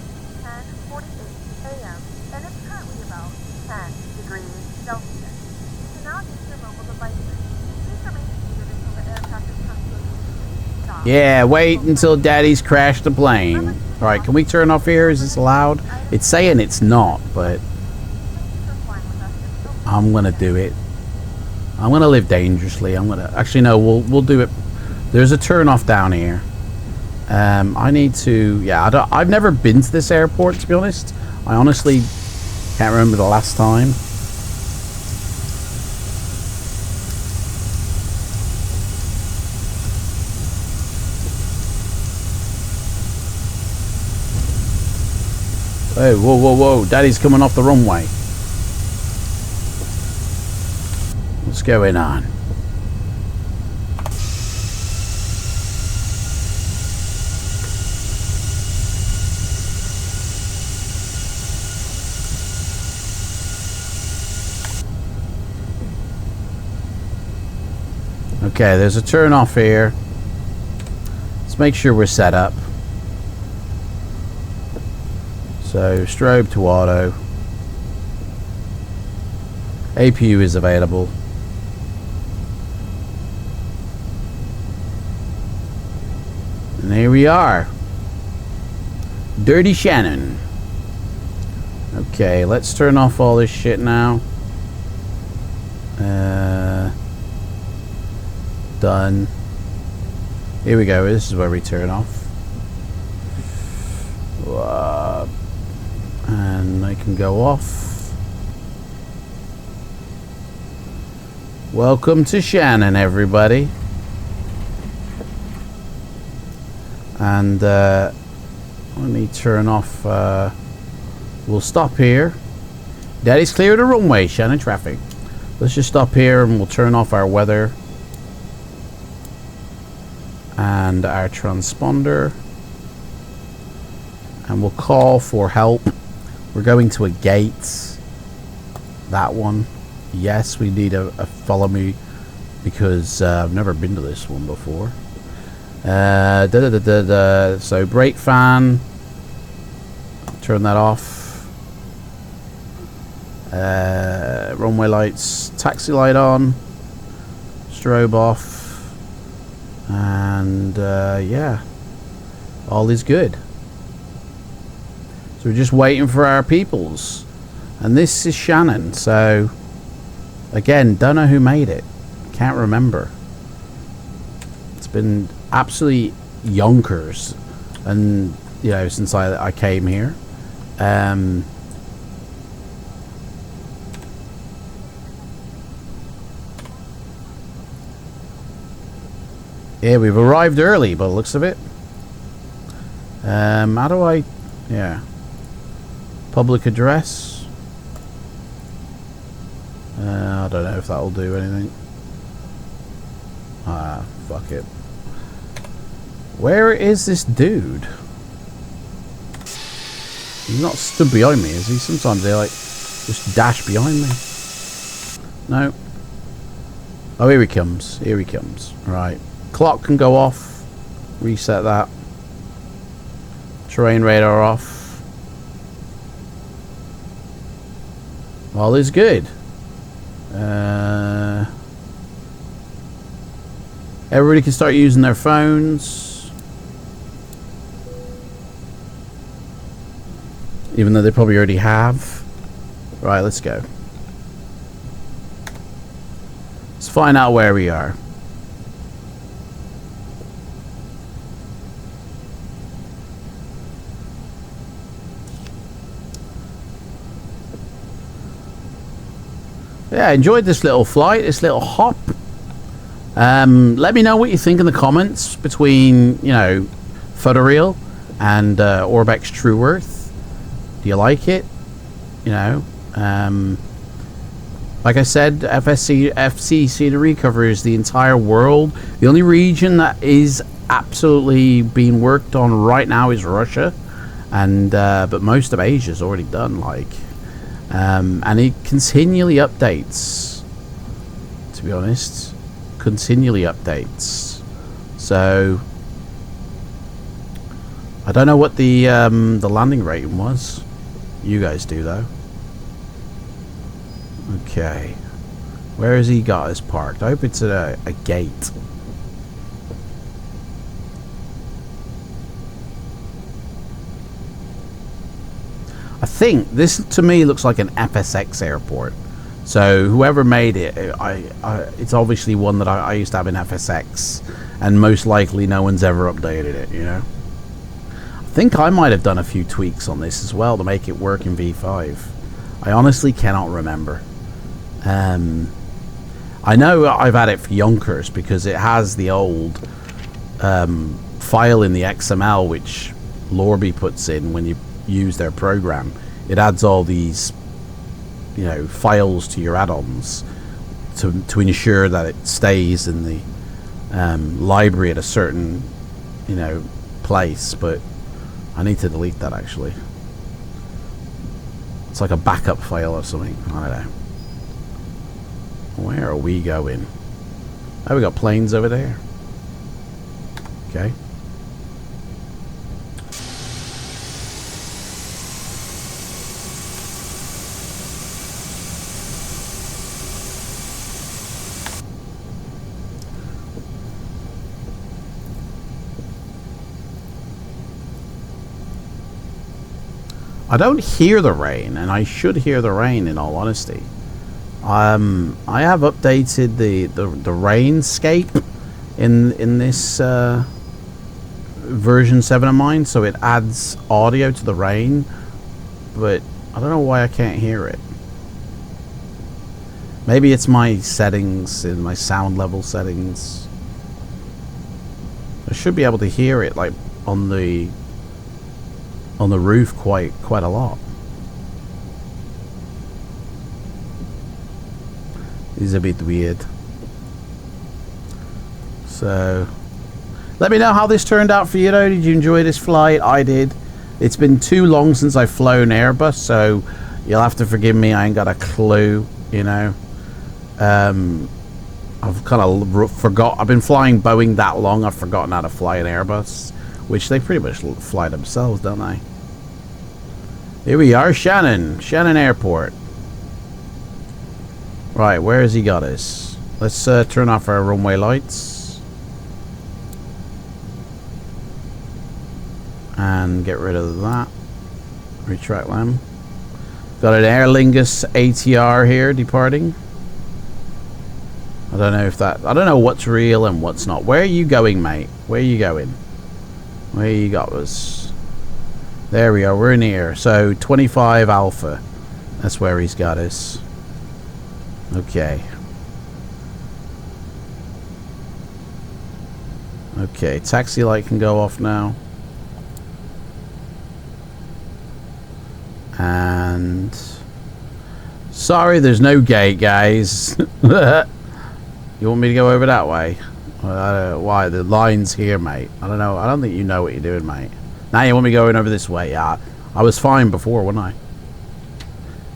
10:48 a.m. and it's currently about 10 degrees Celsius. You can now use your mobile devices. Please remain seated until the aircraft is come to a complete stop. Yeah, wait until Daddy's crashed the plane. Alright, can we turn off here? Is this allowed? It's saying it's not, but I'm gonna do it. I'm gonna live dangerously. I'm gonna actually no, we'll do it. There's a turn off down here. I need to I've never been to this airport, to be honest. I honestly can't remember the last time. Hey, whoa, whoa, whoa. Daddy's coming off the runway. What's going on? Okay, there's a turn off here. Let's make sure we're set up. So strobe to auto. APU is available. And here we are. Dirty Shannon. Okay, let's turn off all this shit now. Done. Here we go. This is where we turn off. And I can go off. Welcome to Shannon, everybody. And let me turn off. We'll stop here. Daddy's clear the runway, Shannon traffic. Let's just stop here and we'll turn off our weather and our transponder, and we'll call for help. We're going to a gate. That one. Yes, we need a follow me because I've never been to this one before. So brake fan. Turn that off. Runway lights, taxi light on, strobe off, and yeah, all is good. So we're just waiting for our peoples, and this is Shannon. So again, don't know who made it, can't remember. It's been absolutely yonkers, and you know, since I came here. Yeah, we've arrived early by the looks of it. How do I... Yeah. Public address. I don't know if that'll do anything. Ah, fuck it. Where is this dude? He's not stood behind me, is he? Sometimes they like just dash behind me. No. Oh, here he comes. Here he comes. Right. Clock can go off. Reset that. Terrain radar off. All is good. Everybody can start using their phones. Even though they probably already have. Right, let's go. Let's find out where we are. Yeah, I enjoyed this little flight, this little hop. Let me know what you think in the comments between, you know, Photoreal and Orbex Trueworth. Do you like it? You know, like I said, FCC to covers the entire world. The only region that is absolutely being worked on right now is Russia, and but most of Asia is already done. Like. And it continually updates, to be honest, continually updates. So I don't know what the landing rating was. You guys do though. Okay, where has he got us parked? I hope it's at a gate. I think this to me looks like an FSX airport. So whoever made it, it's obviously one that I used to have in FSX, and most likely no one's ever updated it, you know. I think I might have done a few tweaks on this as well to make it work in V5. I honestly cannot remember. I know I've had it for Yonkers because it has the old file in the XML which Lorby puts in when you use their program. It adds all these, you know, files to your add-ons to ensure that it stays in the library at a certain, you know, place. But I need to delete that actually. It's like a backup file or something. I don't know. Where are we going? Oh, we got planes over there. Okay. I don't hear the rain, and I should hear the rain in all honesty. I have updated the rainscape in this version 7 of mine, so it adds audio to the rain, but I don't know why I can't hear it. Maybe it's my settings, in my sound level settings. I should be able to hear it like on the roof quite a lot. It's a bit weird. So let me know how this turned out for you though. Did you enjoy this flight? I did. It's been too long since I've flown Airbus, so you'll have to forgive me. I ain't got a clue, you know. I've kind of forgot. I've been flying Boeing that long, I've forgotten how to fly an Airbus, which they pretty much fly themselves, don't they? Here we are, Shannon Airport. Right, where has he got us? Let's turn off our runway lights and get rid of that. Retract them. Got an Aer Lingus ATR here departing. I don't know if that... I don't know what's real and what's not. Where are you going, mate? Where are you going? Where you got us? There we are. We're in here. So 25 Alpha. That's where he's got us. Okay. Okay. Taxi light can go off now. And... sorry, there's no gate, guys. You want me to go over that way? Why? The line's here, mate. I don't know. I don't think you know what you're doing, mate. Now you want me going over this way? Yeah, I was fine before, wasn't I?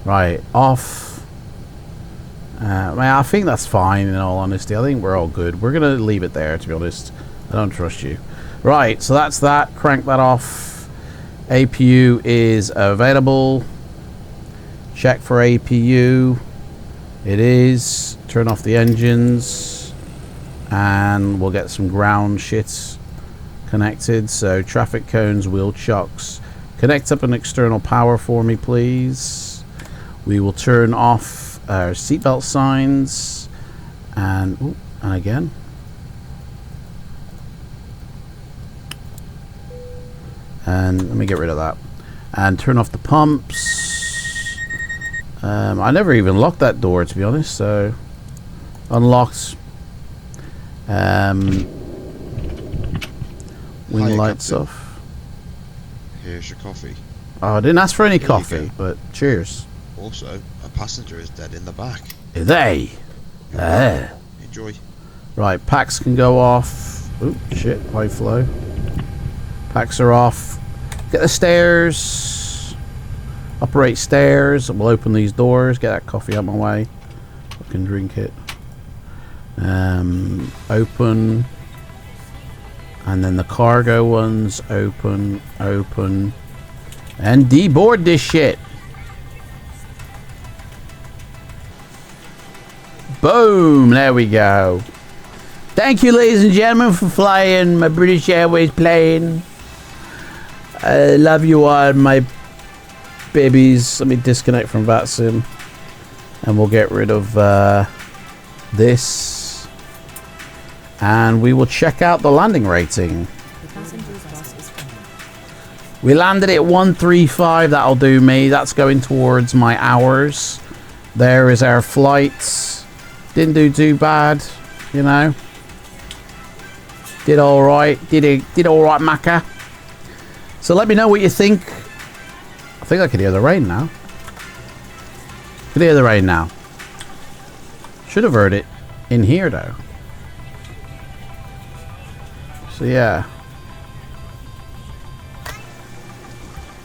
Right, off. I think that's fine, in all honesty. I think we're all good. We're going to leave it there, to be honest. I don't trust you. Right, so that's that. Crank that off. APU is available. Check for APU. It is. Turn off the engines. And we'll get some ground shit connected. So traffic cones, wheel chocks. Connect up an external power for me, please. We will turn off our seatbelt signs. And again. And let me get rid of that. And turn off the pumps. I never even locked that door, to be honest, so unlocked. Wing lights off. Here's your coffee. Oh, I didn't ask for any coffee, but cheers. Also, a passenger is dead in the back. Are they? Enjoy. Right, packs can go off. Oop, shit, high flow. Packs are off. Get the stairs. Operate stairs. We'll open these doors. Get that coffee out my way. I can drink it. Open. And then the cargo ones. Open. Open. And deboard this shit. Boom. There we go. Thank you, ladies and gentlemen, for flying my British Airways plane. I love you all, my babies. Let me disconnect from FLIGHTSIM. And we'll get rid of this. And we will check out the landing rating. We landed at 135. That'll do me. That's going towards my hours. There is our flight. Didn't do too bad, you know. Did all right. Did all right, Macca. So let me know what you think. I think I can hear the rain now. Can hear the rain now. Should have heard it in here though. So yeah.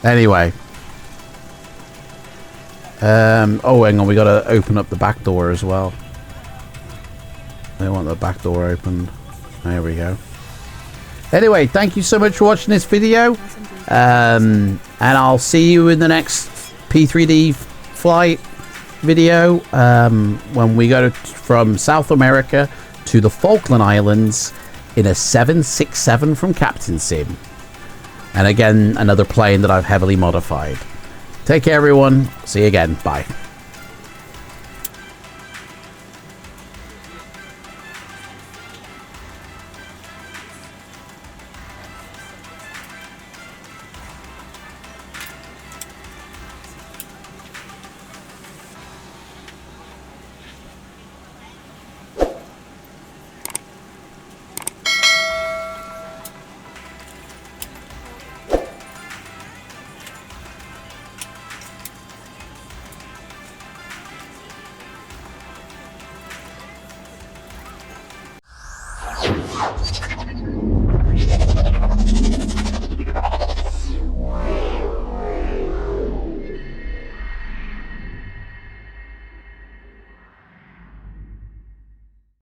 Anyway. Oh, hang on. We got to open up the back door as well. They want the back door opened. There we go. Anyway, thank you so much for watching this video. And I'll see you in the next P3D flight video when we go from South America to the Falkland Islands in a 767 from Captain Sim. And again, another plane that I've heavily modified. Take care, everyone. See you again. Bye.